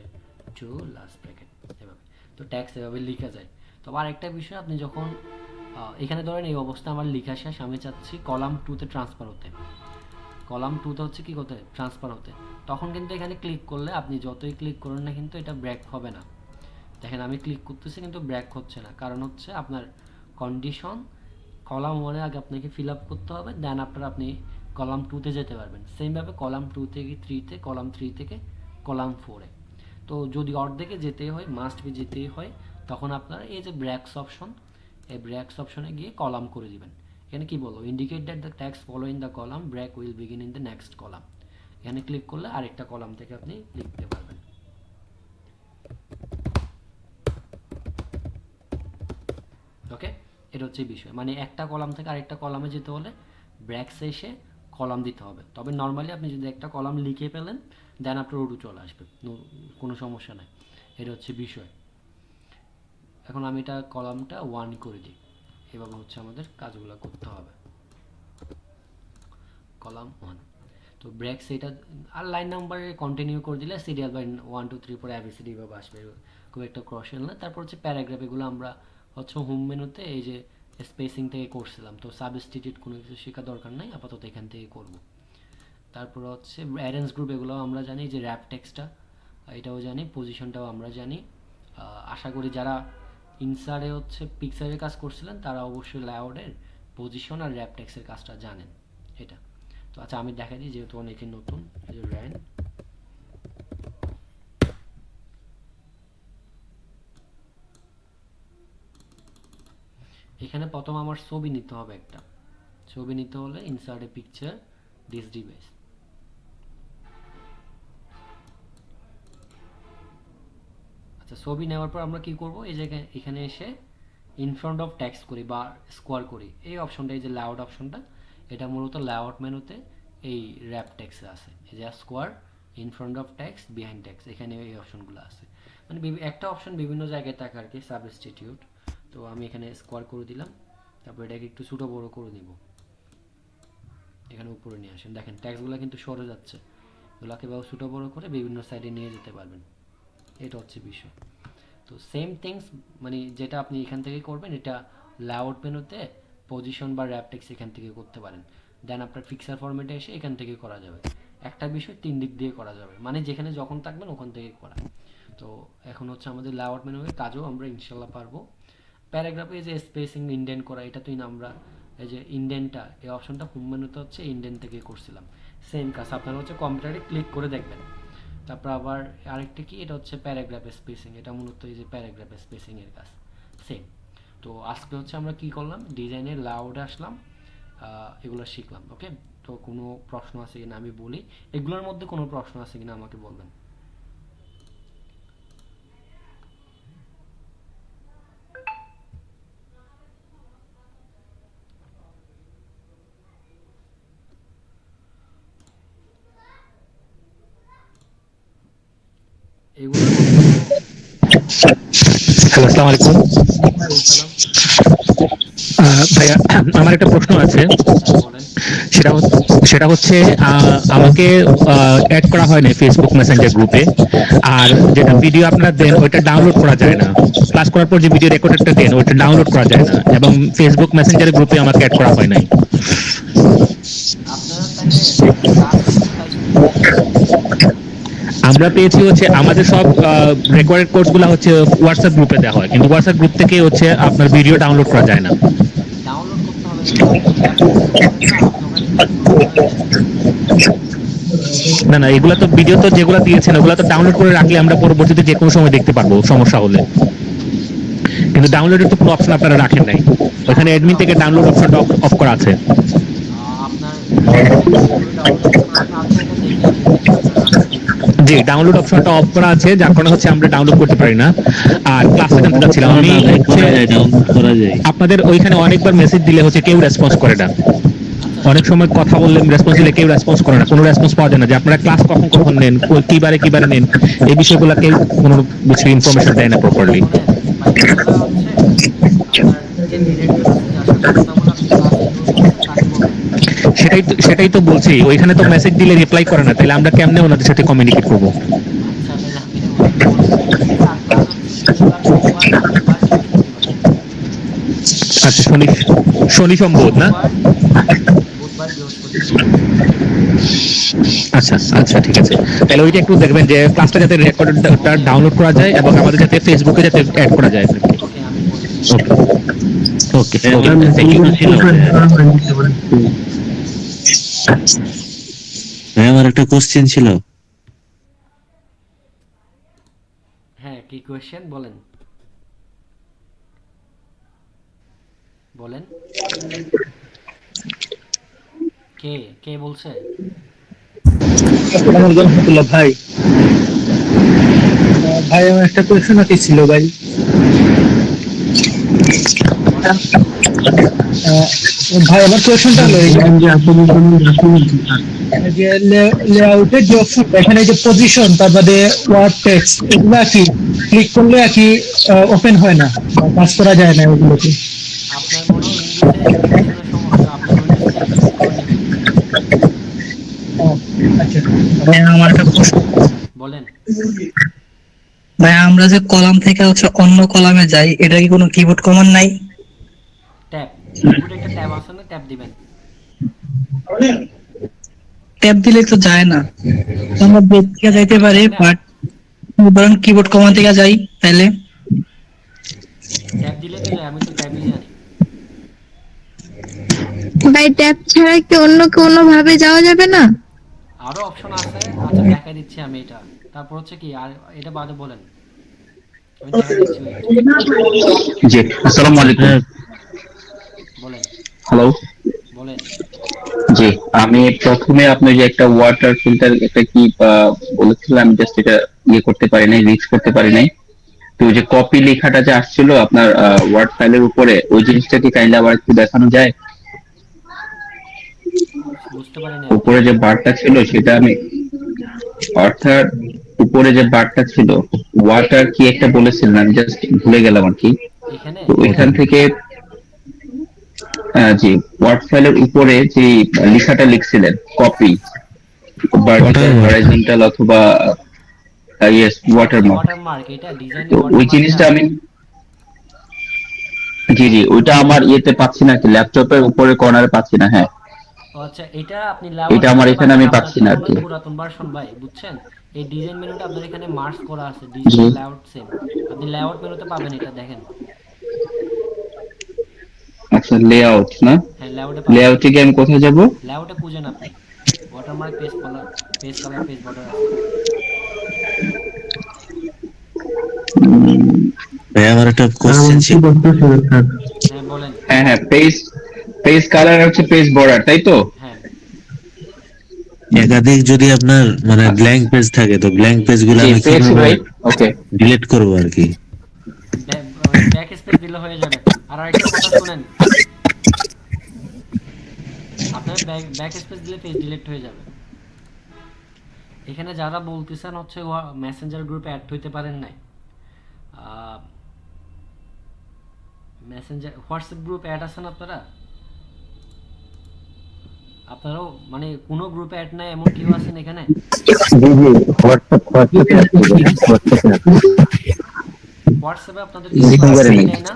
2 লাস্ট ব্র্যাকেট, এভাবে তো ট্যাক্স এভাবে লেখা যায়। তো আর একটা বিষয়, আপনি যখন এখানে ধরেন এই অবস্থা আমার লেখা শেষ, আমি চাচ্ছি কলাম 2 তে ট্রান্সফার হতে, কলাম 2 তে হচ্ছে কি করতে, ট্রান্সফার হতে, তখন কিন্তু এখানে ক্লিক করলে আপনি যতই ক্লিক করুন না কিন্তু এটা ব্রেক হবে না। দেখেন আমি ক্লিক করতেছি কিন্তু ব্রেক হচ্ছে না, কারণ হচ্ছে আপনার কন্ডিশন কলাম 1 এ আগে আপনাকে ফিল আপ করতে হবে, দেন আপনার আপনি কলাম 2 তে যেতে পারবেন। সেমভাবে কলাম 2 থেকে 3 তে, কলাম 3 থেকে কলাম 4 এ। তো যদি অর্ধেকে যেতেই হয়, মাস্ট বি যেতেই হয়, তখন আপনারা এই যে ব্রেকস অপশন, এই ব্রেকস অপশনে গিয়ে কলাম করে দিবেন। এখানে কি বলবো, indicate that the text following the column break will begin in the next column. এখানে ক্লিক করলে আরেকটা কলাম থেকে আপনি লিখতে পারবেন, ওকে। এটা হচ্ছে বিষয়, মানে একটা কলাম থেকে আরেকটা কলামে যেতে হলে ব্রেকসে এসে কলাম দিতে হবে। তবে নর্মালি আপনি যদি একটা কলাম লিখে ফেলেন, দেন আপনার ওটু চলে আসবে, কোনো সমস্যা নাই। এটা হচ্ছে বিষয়। এখন আমি এটা কলামটা 1 করে দিই, এভাবে হচ্ছে আমাদের কাজগুলো করতে হবে। কলাম 1, তো ব্রেকস এটা, আর লাইন নাম্বারে কন্টিনিউ করে দিলে সিরিয়াল বাই 1 2 3 4 ABCD ভাবে আসবে, খুব একটা ক্রসেল না। তারপর হচ্ছে প্যারাগ্রাফ, এগুলো আমরা হচ্ছে হোম মেনুতে এই যে স্পেসিং থেকে করছিলাম, তো সাবস্টিটিউট কোনো কিছু শেখা দরকার নাই, আপাতত এখান থেকে করব। তারপর হচ্ছে অ্যারেঞ্জ গ্রুপ, এগুলো আমরা জানি, যে র্যাপ টেক্সটটা এটাও জানি, পজিশনটাও আমরা জানি। আশা করি যারা ইনসারে হচ্ছে পিকচারের কাজ করছিলেন তারা অবশ্যই লেআউটের পজিশন আর র্যাপ টেক্সের কাজটা জানেন এটা। তো আচ্ছা আমি দেখা দিই, যেহেতু অনেকে নতুন, র্যান এখানে প্রথম আমার ছবি নিতে হবে, একটা ছবি নিতে হলে insert a picture this device. আচ্ছা ছবি নেওয়ার পর আমরা কি করব, এই জায়গায় এখানে এসে ইন ফ্রন্ট অফ টেক্সট করি বা স্কোয়ার করি, এই অপশনটা, এই যে লেআউট অপশনটা, এটা মূলত লেআউট মেনুতে এই র্যাপ টেক্সে আছে, এই যে square, in front of text, behind text, এখানে এই অপশনগুলো আছে। মানে একটা অপশন বিভিন্ন জায়গায় থাকে আর কি, সাবস্টিটিউট। তো আমি এখানে স্কোয়ার করে দিলাম, তারপর এটাকে একটু ছোটো বড়ো করে নিব, এখানে উপরে নিয়ে আসেন, দেখেন ট্যাক্সগুলো কিন্তু সরে যাচ্ছে, এগুলোকে ছোটো বড়ো করে বিভিন্ন সাইডে নিয়ে যেতে পারবেন, এটা হচ্ছে বিষয়। তো সেম থিংস, মানে যেটা আপনি এখান থেকে করবেন, এটা লেআউট মেনুতে পজিশন বা র্যাপ টেক্সট এখান থেকে করতে পারেন, দেন আপনার ফিক্সার ফরম্যাটে এসে এখান থেকে করা যাবে। একটা বিষয় 3 দিক দিয়ে করা যাবে, মানে যেখানে যখন থাকবেন ওখান থেকে করা। তো এখন হচ্ছে আমাদের লেআউট মেনুর কাজও আমরা ইনশাল্লাহ পারবো। প্যারাগ্রাফে যে স্পেসিং ইন্ডেন্ট করা, এটা তো আমরা এই যে ইন্ডেন্টটা, এই অপশনটা হোম মেনুতে হচ্ছে ইন্ডেন্ট থেকে করছিলাম, সেম কাজ আপনারা হচ্ছে কম্পিউটারে ক্লিক করে দেখবেন। তারপর আবার আরেকটা কি, এটা হচ্ছে প্যারাগ্রাফ স্পেসিং, এটা মূলত এই যে প্যারাগ্রাফ স্পেসিং এর কাজ সেম। তো আজকে হচ্ছে আমরা কি করলাম, ডিজাইনের লেআউটে আসলাম, এগুলো শিখলাম, ওকে। তো কোনো প্রশ্ন আছে কিনা আমি বলি, এগুলোর মধ্যে কোনো প্রশ্ন আছে কিনা আমাকে বলবেন। এগুলোর মধ্যে হ্যালো, আসসালামু আলাইকুম। ওয়ালাইকুম সালাম। ভাইয়া, আমার একটা প্রশ্ন আছে। বলেন। সেটা সেটা হচ্ছে আমাকে অ্যাড করা হয় না ফেসবুক মেসেঞ্জার গ্রুপে, আর যেটা ভিডিও আপনারা দেন ওইটা ডাউনলোড করা যায় না। ক্লাস করার পর যে ভিডিও রেকর্ডারটা দেন ওইটা ডাউনলোড করা যায় না, এবং ফেসবুক মেসেঞ্জার গ্রুপে আমাকে অ্যাড করা হয় নাই। আপনারা তাহলে টাস্ক কোথায় পেয়েছেন? আমরা পেয়েছি হচ্ছে আমাদের সব রেকর্ডেড কোর্সগুলো হচ্ছে হোয়াটসঅ্যাপ গ্রুপে দেওয়া হয়, কিন্তু হোয়াটসঅ্যাপ গ্রুপ থেকে হচ্ছে আপনার ভিডিও ডাউনলোড করা যায় না। ডাউনলোড করতে হবে না, আপনি র্যাপ টেক্সট ওপেন করে আপনি ওখানে ক্লিক করলে হয়ে যায়। না না, এগুলা তো ভিডিও তো যেগুলো দিয়েছেন ওগুলো তো ডাউনলোড করে রাখলে আমরা পরবর্তীতে যে কোনো সময় দেখতে পারবো সমস্যা হলে। কিন্তু ডাউনলোডের তো কোনো অপশন আপনারা রাখেন নাই, ওখানে ডাউনলোডের অ্যাডমিন থেকে অপশন ডাউনলোড অপশনটা অফ করা আছে। আপনার ভিডিওতে কি ভিডিও ডাউনলোড অপশন আছে? আচ্ছা, এটা দেখি, আমি দেখি আপনার আছে কিনা। জি, ডাউনলোড অপশনটা অফ করা আছে, যার কারণে হচ্ছে আমরা ডাউনলোড করতে পারি না। আর ক্লাসটা জানতে চাচ্ছিলাম আমি না ভাই, হচ্ছে করা যায়, ডাউনলোড করা যায়। আপনাদের ওইখানে অনেকবার মেসেজ দিলে হচ্ছে কেউ রেসপন্স করে না, আচ্ছা, অনেক সময় কথা বললে রেসপন্স দিলে কেউ রেসপন্স করে না, কোনো রেসপন্স পাওয়া যায় না যে আপনারা ক্লাস কখন কখন নেন, কিবারে নেন, এই বিষয়গুলো কেউ কোনো কিছু ইনফরমেশন দেয় না প্রপারলি। শোনেন ভাই, এগুলা হচ্ছে আপনার যে ডিরেক্টর আছে, যার সাথে কথা বলে আপনি ক্লাস শিডিউল করছেন, তাকে বলবেন। সেটাই তো বলছি, ওইখানে তো মেসেজ দিলে রিপ্লাই করে না, তাহলে আমরা কেমনে ওনাদের সাথে কমিউনিকেট করবো? আচ্ছা, তাহলে আপনি ওনাকে বলেন। ঠিক আছে, আর কাজ হচ্ছে শনিবার, সোমবার, মঙ্গলবার, বৃহস্পতিবার। আচ্ছা, শনি শনি সম্ভব না? সোমবার, বুধবার, বৃহস্পতিবার। আচ্ছা আচ্ছা, ঠিক আছে, তাহলে ওইটা একটু দেখবেন যে ক্লাসটা যাতে রেকর্ডটা ওকে, ডাউনলোড করা যায় এবং আমাদের যাতে ফেসবুকে যাতে অ্যাড করা যায়। ওকে, আমি বলে দিচ্ছি। ওকে ওকে ভাই, আমার ওকে, একটা থ্যাংক ইউ। প্রশ্ন ছিল। ভাই, আমার একটা কোশ্চেন ছিল। হ্যাঁ, কি কোয়েশ্চেন বলেন, বলেন। কে কে বলছে? আসসালামু আলাইকুম রহমতুল্লাহ ভাই। ভাই আমার একটা কোয়েশ্চেন আছে ছিল ভাই। বলেন। আহ, ভাই আমার কোয়েশ্চেনটা হলো এই যে লেআউটের যে অপশন, এখানে যে পজিশন, তারপরে ওয়ার্ড টেক্সট, এগুলা কি ক্লিক করলে আর কি ওপেন হয় না বা কাজ করা যায় না ওগুলোকে? আপনার মনে হয় উইন্ডোজে পজিশনের সমস্যা, আপনার উইন্ডোজ থেকে ক্লিক করে নেবেন। ও, আচ্ছা ভাই, আমার একটা প্রশ্ন। বলেন। ভাই আমরা যে কলাম থেকে হচ্ছে অন্য কলামে যাই, এটা কি কোনো কিবোর্ড কমান্ড নাই? ট্যাব, কিবোর্ডে একটা ট্যাব আছে না, ট্যাব দিবেন। ট্যাব দিলে তো যায় না, আমরা বেদ থেকে ট্যাব যাইতে দিলে পারি, যায় না? বাট ধরেন কিবোর্ড কমান্ড থেকে যাই তাহলে। ট্যাব দিলে তো যায়, আমি তো ট্যাবই জানি। ভাই ট্যাব ছাড়া কি অন্য কোনো ভাবে যাওয়া যাবে না? আরো অপশন আছে, আচ্ছা দেখা দিচ্ছি আমি এটা। তারপর হচ্ছে কি, আর এটা বাদে বলেন, আমি দেখা দিচ্ছি, ওয়েট। জি, আসসালামু আলাইকুম। হ্যাঁ, বলেন, হ্যালো। বলেন। জি, আমি প্রথমে আপনি যে একটা ওয়াটার ফিল্টার একটা কি বলেছিলেন, আমি জাস্ট এটা করতে পারি নাই, রিচ করতে পারি নাই। তো ওই যে কপি লেখাটা যে আসছিল আপনার ওয়ার্ড ফাইলের উপরে, ওই জিনিসটা কি কাইন্ডলি আবার একটু দেখানো যায়? বুঝতে পারিনি আপনি উপরে কি যে বললেন। বারটা ছিল সেটা আমি, অর্থাৎ উপরে যে বারটা ছিল, ওয়াটার কি একটা বলেছিলেন, আমি জাস্ট ভুলে গেলাম আর কি। এখানে তো ওইখান থেকে জি, ওয়ার্ড ফাইলের উপরে যে লেখাটা লিখছিলেন, কপি, ভার্টিক্যাল, ওয়াটারমার্ক। হরাইজন্টাল অথবা ইয়েস, আচ্ছা, ওয়াটারমার্ক। ওয়াটারমার্ক, এটা ডিজাইনে তো ওই ওয়াটারমার্কটা। জিনিসটা আমি, জি জি, ওইটা আমার ইয়েতে পাচ্ছি না, কি ল্যাপটপের উপরে কর্নারে পাচ্ছি না। হ্যাঁ, ও আচ্ছা, এটা আপনি এটা লেআউট আমার মেনুতে এখানে পাবেন, আমি পাচ্ছি আপনারটা না তো আর অনেক কি। পুরাতন ভার্সন ভাই, বুঝছেন। এই ডিজাইন মেনুটা আপনার এখানে মার্কস করা আছে, জি, ডিজাইন লেআউট সেম। আপনি লেআউট মেনুতে পাবেন, এটা দেখেন। আচ্ছা, লেআউট না? হ্যাঁ, লেআউটে পাবেন। লেআউটে গিয়ে আমি কোথায় যাব? লেআউটে খুঁজেন আপনি, watermark, page colour, page border আছে। ভাই, আমার একটা কোশ্চেন ছিল। হ্যাঁ, বলেন। হ্যাঁ হ্যাঁ, পেজ, পেজ কালার হচ্ছে পেজ বর্ডার, তাই তো? হ্যাঁ, একাধিক যদি আপনার মানে আচ্ছা, ব্ল্যাঙ্ক পেজ থাকে, তো ব্ল্যাঙ্ক পেজ গুলো জি আমি পেয়েছি কিভাবে ভাই। ওকে, ডিলিট করবো আর কি? ব্যাক স্পেস দিলে হয়ে যাবে। আর আরেকটা কথা শুনেন, আপনার ব্যাক স্পেস দিলে পেজ ডিলিট হয়ে যাবে। এখানে যারা বলতেছেন হচ্ছে মেসেঞ্জার গ্রুপে অ্যাড হইতে পারেন নাই, মেসেঞ্জার হোয়াটসঅ্যাপ গ্রুপ অ্যাড আছেন আপনারা? আপনারাও মানে কোনো গ্রুপে অ্যাড নাই এমন কেউ আছেন এখানে? জি জি, হোয়াটসঅ্যাপে আসছে, হোয়াটসঅ্যাপে আসছে। হোয়াটসঅ্যাপে আপনাদেরকে দেখুন ক্লাস করে লিঙ্ক নেই। দেয় না?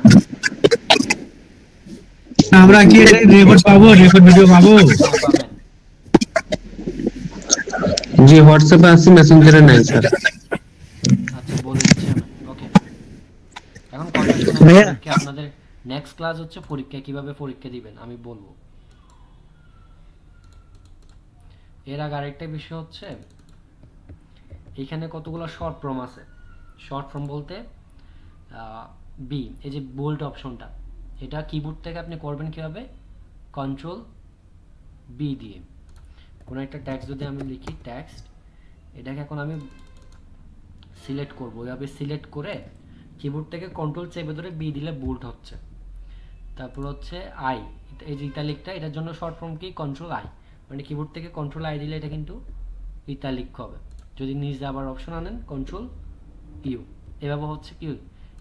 আমরা কি রেকর্ড পাবো, রেকর্ড ভিডিও পাবো? হ্যাঁ, পাবেন। জি হোয়াটসঅ্যাপে আছে, মেসেঞ্জারে নাই স্যার। আচ্ছা, বলে দিচ্ছি আমি। ওকে, এখন কথা শুনেন, ভাইয়া আমাদেরকে আপনাদের নেক্সট ক্লাস হচ্ছে পরীক্ষা, কিভাবে পরীক্ষা দিবেন আমি বলবো। এর আগে আরেকটা বিষয় হচ্ছে এখানে কতগুলো শর্ট ফর্ম আছে। শর্ট ফর্ম বলতে বি, এই যে বোল্ড অপশনটা, এটা কিবোর্ড থেকে আপনি করবেন কীভাবে, কন্ট্রোল বি দিয়ে। কোনো একটা টেক্সট যদি আমি লিখি, টেক্সট, এটাকে এখন আমি সিলেক্ট করব, ওইভাবে সিলেক্ট করে কিবোর্ড থেকে কন্ট্রোল চেপে ধরে বি দিলে বোল্ড হচ্ছে। তারপর হচ্ছে আই, এই যে ইতালিকটা, এটার জন্য শর্ট ফর্ম কি, কন্ট্রোল আই, মানে কিবোর্ড থেকে কন্ট্রোল আই দিলে এটা কিন্তু ইতালিক হবে। যদি নিজে আবার অপশন আনেন কন্ট্রোল ইউ, এভাবে হচ্ছে কি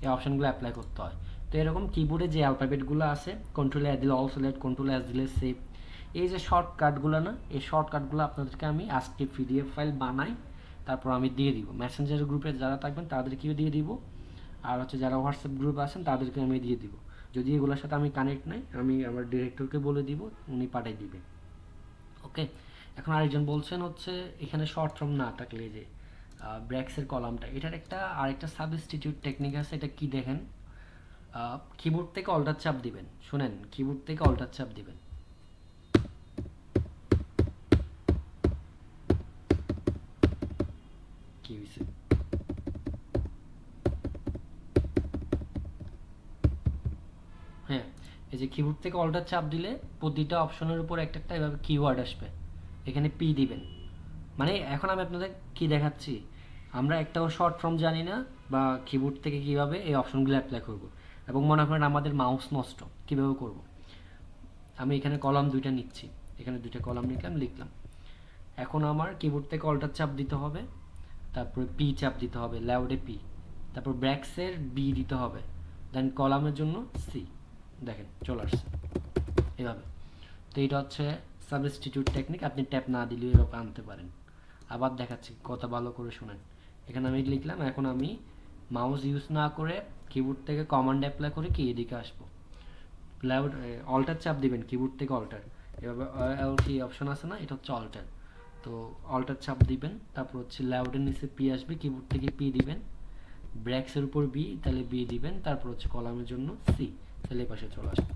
এই অপশনগুলো অ্যাপ্লাই করতে হয়। তো এরকম কিবোর্ডে যে অ্যালফাবেটগুলো আছে, কন্ট্রোল এ দিলে অল সিলেক্ট, কন্ট্রোল এস দিলে সেভ, এই যে শর্টকাটগুলো না, এই শর্টকাটগুলো আপনাদেরকে আমি আজকে পিডিএফ ফাইল বানাই, তারপর আমি দিয়ে দিব মেসেঞ্জার গ্রুপে যারা থাকবেন তাদেরকেও দিয়ে দিব, আর হচ্ছে যারা হোয়াটসঅ্যাপ গ্রুপ আছেন তাদেরকে আমি দিয়ে দিব। যদি এগুলোর সাথে আমি কানেক্ট নাই, আমি আমার ডিরেক্টরকে বলে দিব, উনি পাঠিয়ে দিবে। ওকে, এখন আরেকজন বলছেন হচ্ছে এখানে শর্ট ফর্ম না থাকলে যে ব্র্যাক্সের কলামটা, এটার আরেকটা সাবস্টিটিউট টেকনিক আছে। এটা কি দেখেন, কিবোর্ড থেকে অল্টার চাপ দিবেন, শুনেন, কিবোর্ড থেকে অল্টার চাপ দিবেন, কি হয়েছে, হ্যাঁ, এই যে কিবোর্ড থেকে অল্টার চাপ দিলে প্রতিটা অপশনের উপর একটা একটা এভাবে কিওয়ার্ড আসবে, এখানে পি দিবেন। মানে এখন আমি আপনাদের কি দেখাচ্ছি, আমরা একটাও শর্ট ফর্ম জানি না বা কিবোর্ড থেকে কিভাবে এই অপশনগুলো অ্যাপ্লাই করব, এবং মনে করেন আমাদের মাউস নষ্ট, কিভাবে করব। আমি এখানে কলাম দুইটা নিচ্ছি, এখানে দুইটা কলাম নিলাম, লিখলাম। এখন আমার কিবোর্ড থেকে অল্টার চাপ দিতে হবে, তারপরে পি চাপ দিতে হবে, লাউডে পি, তারপর ব্র্যাক্সের বি দিতে হবে, দেন কলামের জন্য সি, দেখেন চলে আসছে এভাবে। তো এটা হচ্ছে সাবস্টিটিউট টেকনিক, আপনি ট্যাপ না দিলেও এভাবে আনতে পারেন। আবার দেখাচ্ছি, কথা ভালো করে শুনেন। এখানে আমি লিখলাম, এখন আমি মাউস ইউজ না করে কিবোর্ড থেকে কমান্ড অ্যাপ্লাই করে কি এদিকে আসবো, লাউড অল্টার চাপ দিবেন, কিবোর্ড থেকে অল্টার, এভাবে এলটি অপশন আছে না, এটা হচ্ছে অল্টার। তো অল্টার চাপ দিবেন, তারপর হচ্ছে লাউডের নিচে পি আসবে, কিবোর্ড থেকে পি দিবেন, ব্র্যাক্সের উপর বি, তাহলে বি দিবেন, তারপর হচ্ছে কলামের জন্য সি, তাহলে এই পাশে চলে আসবে।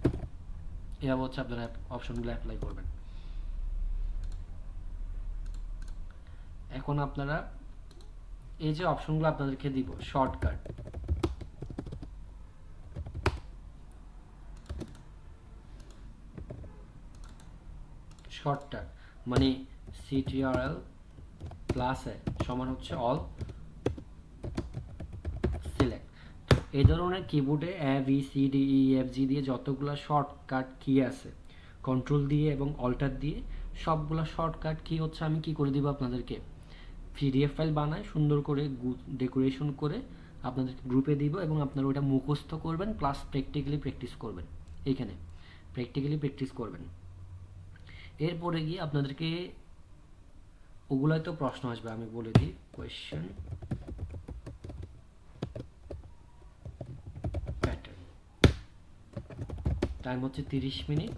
এভাবে হচ্ছে আপনারা অপশনগুলো অ্যাপ্লাই করবেন। এখন আপনারা এই যে অপশনগুলো আপনাদেরকে দিব, শর্টকাট, শর্টকাট মানে CTRL প্লাস এ সমান হচ্ছে অল সিলেক্ট। তো এই ধরনের কিবোর্ডে A B C D E F G দিয়ে যতগুলো শর্টকাট কি আছে, কন্ট্রোল দিয়ে এবং অল্টার দিয়ে সবগুলো শর্টকাট কি হচ্ছে আমি কি করে দিব আপনাদেরকে, পিডিএফ ফাইল বানায় সুন্দর করে ডেকোরেশন করে আপনাদের গ্রুপে দিব, এবং আপনারা ওটা মুখস্থ করবেন প্লাস প্র্যাকটিক্যালি প্র্যাকটিস করবেন, এইখানে প্র্যাকটিক্যালি প্র্যাকটিস করবেন। এরপরে গিয়ে আপনাদেরকে ওগুলাই তো প্রশ্ন আসবে, আমি বলে দিই কোয়েশ্চেন প্যাটার্ন, টাইম হচ্ছে 30 মিনিট,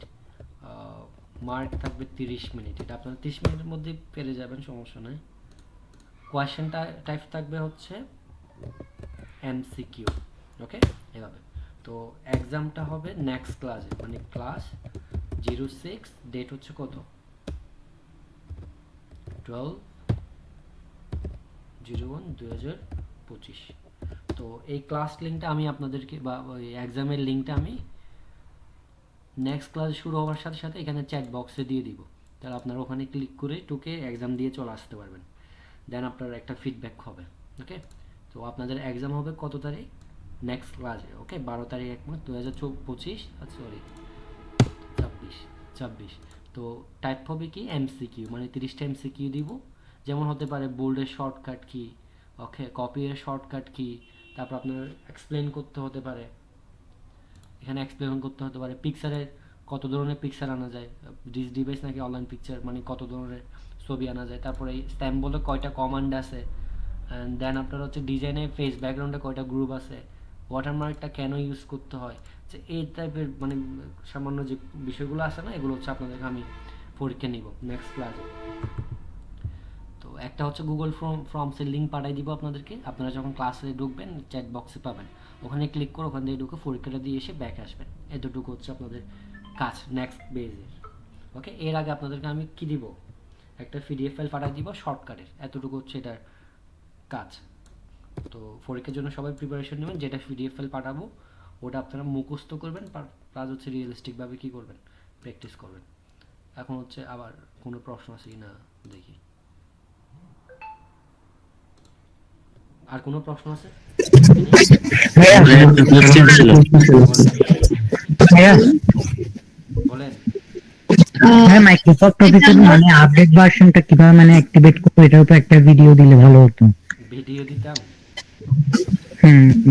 মার্ক থাকবে 30 মিনিট, এটা আপনারা 30 মিনিটের মধ্যে পেরে যাবেন, সমস্যা নাই। কোয়েশ্চেনটা টাইপ থাকবে হচ্ছে এমসিকিউ, ওকে, এভাবে। তো এক্সামটা হবে নেক্সট ক্লাসে, মানে ক্লাস 06, ডেট হচ্ছে কত, 12/01/2025। তো এই ক্লাস লিঙ্কটা আমি আপনাদেরকে বা ওই এক্সামের লিঙ্কটা আমি নেক্সট ক্লাস শুরু হওয়ার সাথে সাথে এখানে চ্যাট বক্সে দিয়ে দিব, তাহলে আপনারা ওখানে ক্লিক করে টুকে এক্সাম দিয়ে চলে আসতে পারবেন, দেন আপনার একটা ফিডব্যাক হবে। ওকে, তো আপনাদের এক্সাম হবে কত তারিখ, নেক্সট ক্লাসে, ওকে, 12 তারিখ 1 মাস 2025, সরি 26। তো টাইপ হবে কি এমসিকিউ, মানে 30টা এমসিকিউ দিব, যেমন হতে পারে বোল্ডের শর্টকাট কি, ওকে, কপির শর্টকাট কি, তারপর আপনার এক্সপ্লেন করতে হতে পারে, এখানে এক্সপ্লেন করতে হতে পারে পিকচারের কত ধরনের পিকচার আনা যায়, ডিস ডিভাইস নাকি অনলাইন পিকচার, মানে কত ধরনের ছবি আনা যায়, তারপরে এই স্ট্যাম্প বলে কয়টা কমান্ড আছে, অ্যান্ড দেন আপনার হচ্ছে ডিজাইনে ফেস ব্যাকগ্রাউন্ডে কয়টা গ্রুপ আছে, ওয়াটারমার্কটা কেন ইউজ করতে হয়, যে এই টাইপের মানে সামান্য যে বিষয়গুলো আছে না, এগুলো হচ্ছে আপনাদেরকে আমি পরীক্ষা নিব নেক্সট ক্লাসে। তো একটা হচ্ছে গুগল ফর্মসের লিঙ্ক পাঠাই দিব আপনাদেরকে, আপনারা যখন ক্লাসে ঢুকবেন চ্যাট বক্সে পাবেন, ওখানে ক্লিক করে ওখান থেকে ঢুকে পরীক্ষাটা দিয়ে এসে ব্যাক আসবেন, এতটুকু হচ্ছে আপনাদের কাজ নেক্সট বেজের। ওকে, এর আগে আপনাদেরকে আমি কি দিব, একটা পিডিএফ ফাইল পাঠিয়ে দিব শর্টকাটের, এতটুকু হচ্ছে এটার কাজ। তো পরীক্ষার জন্য সবাই প্রিপারেশন নেবেন, যেটা পিডিএফ ফাইল পাঠাবো ওটা আপনারা মুখস্থ করবেন, প্লাস হচ্ছে রিয়েলিস্টিকভাবে কী করবেন, প্র্যাকটিস করবেন। এখন হচ্ছে আবার কোনো প্রশ্ন আছে কি না দেখি, আর কোনো প্রশ্ন আছে? একটা কোশ্চেন ছিল। ভাইয়া বলেন। হ্যাঁ, মাইক্রোসফট অফিসের মানে আপডেট ভার্সনটা কিভাবে মানে অ্যাক্টিভেট করবো এটার উপর একটা ভিডিও দিলে ভালো হতো। ভিডিও দিতাম?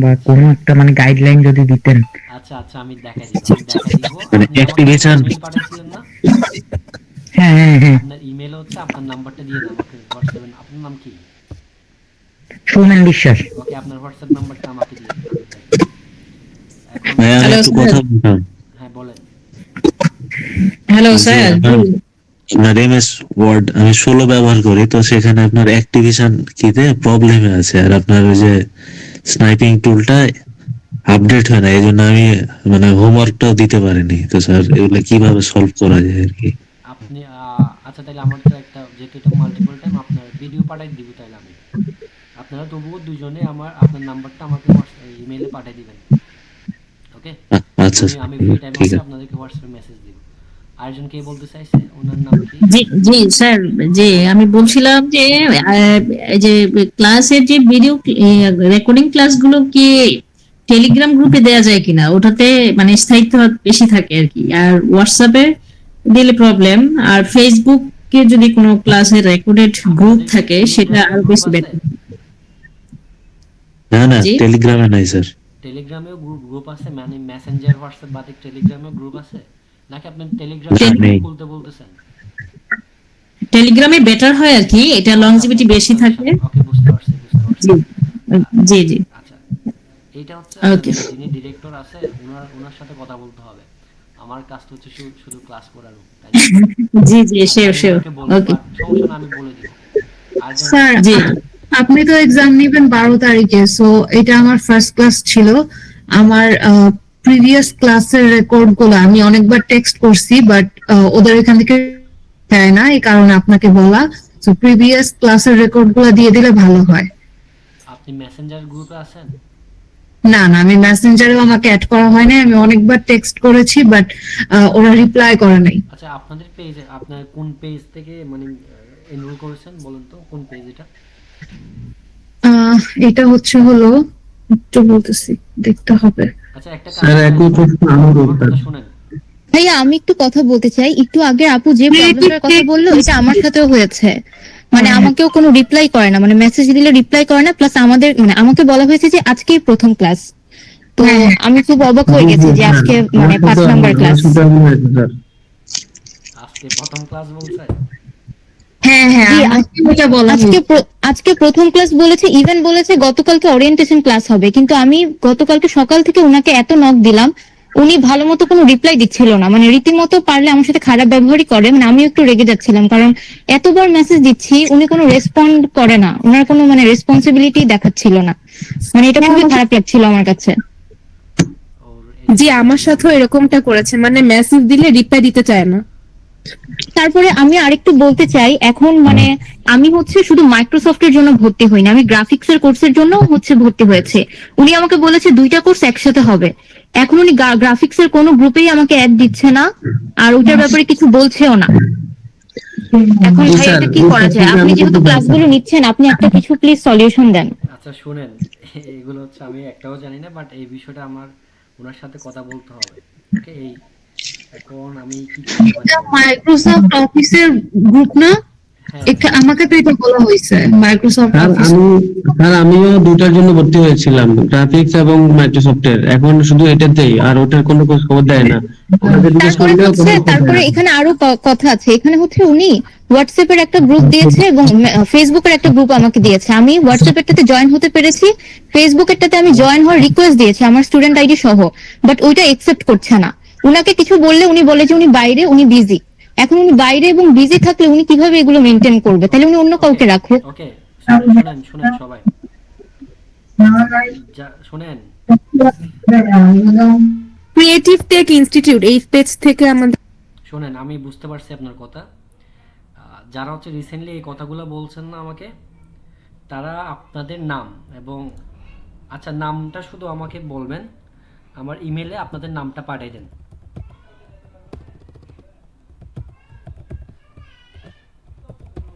বা কোনো একটা মানে গাইডলাইন যদি দিতেন। আচ্ছা আচ্ছা, আমি দেখাই দিব, আমি দেখাই দিব। মানে আপনি আমাকে activation- ইমেল পাঠিয়েছিলেন না? হ্যাঁ হ্যাঁ হ্যাঁ, আপনার ইমেল হচ্ছে, আপনার নাম্বারটা দিয়ে দেন আমাকে হোয়াটসঅ্যাপে। আপনার নাম কি? সুমন বিশ্বাস। ওকে, আপনার হোয়াটসঅ্যাপ নাম্বারটা আমাকে দিয়ে দেন, আমি দেখাই। এখন ভাইয়া আমি একটু কথা বলতাম। হ্যাঁ বলেন। হ্যালো জি, স্যার। আপনার এমএস ওয়ার্ড আমি 16 ব্যবহার করি, তো সেখানে আপনার অ্যাক্টিভেশন কিতে প্রবলেমে আছে, আর আপনার ওই যে স্নাইপিং টুলটা আপডেট হয় না, এই জন্য আমি মানে হোমওয়ার্কটাও দিতে পারিনি। তো স্যার এগুলো কিভাবে সলভ করা যায় আর কি? আপনি আচ্ছা তাহলে আমার তো একটা, যেহেতু এটা মাল্টিপল টাইম, আপনার ভিডিও পাঠিয়ে দিব তাহলে আমি। আপনারা তবুও দুজনে আপনার নাম্বারটা আমাকে ইমেইলে পাঠিয়ে দিবেন, ওকে? আচ্ছা আমি ফ্রি টাইম ঠিক আছে আছে। আপনাদেরকে হোয়াটসঅ্যাপে মেসেজ দিব। আরেকজন কে বলতে চাইছে, ওনার নাম কি? জি জি স্যার, জি আমি বলছিলাম যে এই যে ক্লাসের যে ভিডিও রেকর্ডিং ক্লাসগুলো কি টেলিগ্রাম গ্রুপে দেওয়া যায় কিনা, ওটাতে মানে স্থায়িত্ব বেশি থাকে আর কি, আর হোয়াটসঅ্যাপে দিলে প্রবলেম, আর ফেসবুকে যদি কোনো ক্লাসের রেকর্ডেড গ্রুপ থাকে সেটা আরো বেশি বেটার। না জি। টেলিগ্রামে নাই স্যার। টেলিগ্রামেও গ্রুপ আছে, মানে মেসেঞ্জার হোয়াটসঅ্যাপ বাদে টেলিগ্রামেও গ্রুপ আছে নাকি? আপনি টেলিগ্রাম নেই। খুলতে বলতেছেন? টেলিগ্রামে বেটার হয় আর কি, এটা লংজিভিটি বেশি থাকে। ওকে, বুঝতে পারছি বুঝতে পারছি। জি জি। আচ্ছা, এইটা হচ্ছে Okay. আপনাদের যিনি ডিরেক্টর আছে ওনার সাথে কথা বলতে হবে। আমার কাজ তো হচ্ছে শুধু ক্লাস করানো, তাই না? জি জি, শিওর শিওর। ওনাকে বলবো, ওকে সমস্যা না, আমি বলে দিব। আর স্যার জি। আপনি তো এক্সাম নেবেন 12 তারিখে, সো এটা আমার ফার্স্ট ক্লাস ছিল। আমার প্রিভিয়াস ক্লাসের রেকর্ড গুলো আমি অনেকবার টেক্সট করছি, বাট ওদের এখান থেকে দেয় না, এই কারণে আপনাকে বলা। সো প্রিভিয়াস ক্লাসের রেকর্ড গুলো দিয়ে দিলে ভালো হয়। আপনি মেসেঞ্জার গ্রুপে আছেন? না না, আমি মেসেঞ্জারেও আমাকে অ্যাড করা হয় নাই, আমি অনেকবার টেক্সট করেছি, বাট ওরা রিপ্লাই করে নাই। আচ্ছা, আপনাদের পেজে, আপনার কোন পেজ থেকে মানে এনরোল করেছেন বলুন তো, কোন পেজ এটা? এটা হলো একটু বলতেছি, দেখতে হবে। আচ্ছা, একটা কাজ স্যার, একই প্রশ্ন আমারও, আমার কথা স্যার। শুনেন। ভাইয়া আমি একটু কথা বলতে চাই। একটু আগে আপু যে প্রবলেমটার কথা বললো এটা আমার সাথেও হয়েছে। মানে আমাকেও কোনো রিপ্লাই করে না, মানে মেসেজ দিলে রিপ্লাই করে না, প্লাস আমাদের মানে আমাকে বলা হয়েছে যে আজকেই প্রথম ক্লাস। তো আমি খুব অবাক হয়ে গেছি যে আজকে মানে 5 নাম্বার ক্লাস। আজকে প্রথম ক্লাস বলছে? হ্যাঁ হ্যাঁ, জি, আমাকে এটা বলা হয়েছে। আজকে প্রথম ক্লাস বলেছে, ইভেন বলেছে গতকালকে ওরিয়েন্টেশন ক্লাস হবে, কিন্তু আমি গতকালকে সকাল থেকে উনাকে এত নক দিলাম, উনি ভালো মতো কোনো রিপ্লাই দিচ্ছিল না, মানে রীতিমতো পারলে আমার সাথে খারাপ ব্যবহারই করে। মানে আমি একটু রেগে যাচ্ছিলাম, কারণ এতবার মেসেজ দিচ্ছি উনি কোনো রেসপন্ড করে না, ওনার কোনো মানে রেসপন্সিবিলিটি দেখাচ্ছিল না। মানে এটা খুবই খারাপ লাগছিল আমার কাছে। ওর জি, আমার সাথেও এরকমটা করেছে, মানে মেসেজ দিলে রিপ্লাই দিতে চায় না। তারপরে আমি আরেকটু বলতে চাই, এখন মানে আমি হচ্ছে শুধু মাইক্রোসফটের জন্য ভর্তি হইনি, আমি গ্রাফিক্স এর কোর্সের জন্য হচ্ছে ভর্তি হয়েছে। উনি আমাকে বলেছে 2টা কোর্স একসাথে হবে। এখন উনি গ্রাফিক্স এর কোনো গ্রুপেই আমাকে অ্যাড দিচ্ছে না, আর ওইটার ব্যাপারে কিছু বলছেও না। এখন ভাই এটা কি করা যায়? আপনি যেহেতু ক্লাসগুলো নিচ্ছেন, আপনি একটা কিছু প্লিজ সলিউশন দেন। আচ্ছা শুনেন, এগুলো হচ্ছে আমি একটাও জানি না, বাট এই বিষয়টা আমার ওনার সাথে কথা বলতে হবে, ওকে? এই এখন আমি কি করব? এটা মাইক্রোসফট অফিসের গ্রুপ না? হ্যাঁ এটা আমাকে তো এটা বলা হয়েছে মাইক্রোসফট স্যার অফিস। আমিও দুটার জন্য ভর্তি হয়েছিলাম, গ্রাফিক্স এবং মাইক্রোসফটের। এখন শুধু এটাতেই, আর ওটার কোনো খবর দেয় না। ওটাকে জিজ্ঞেস তারপরে করলেও কোনো খবর তারপরে দেয় না। এখানে আরো কথা আছে। এখানে হচ্ছে উনি হোয়াটসঅ্যাপের একটা গ্রুপ দিয়েছে এবং ফেসবুকের একটা গ্রুপ আমাকে দিয়েছে। আমি হোয়াটসঅ্যাপেরটাতে জয়েন হতে পেরেছি, ফেসবুকেরটাতে আমি জয়েন হওয়ার রিকোয়েস্ট দিয়েছি আমার স্টুডেন্ট আইডি সহ, বাট ওইটা একসেপ্ট করছে না। উনাকে কিছু বললে উনি বলে যে উনি বাইরে, উনি বিজি। এখন উনি বাইরে এবং বিজি থাকলে উনি কিভাবে এগুলো মেনটেন করবে? তাহলে উনি অন্য কাউকে রাখুক। ওকে, শুনেন শুনেন সবাই, শুনেন। ক্রিয়েটিভ টেক ইনস্টিটিউট এই পেজ থেকে আমাদের শোনেন, আমি বুঝতে পারছি আপনার কথা। যারা হচ্ছে রিসেন্টলি এই কথাগুলো বলছেন না আমাকে, তারা আপনাদের নাম এবং আচ্ছা নামটা শুধু আমাকে বলবেন, আমার ইমেলে আপনাদের নামটা পাঠিয়ে দেন।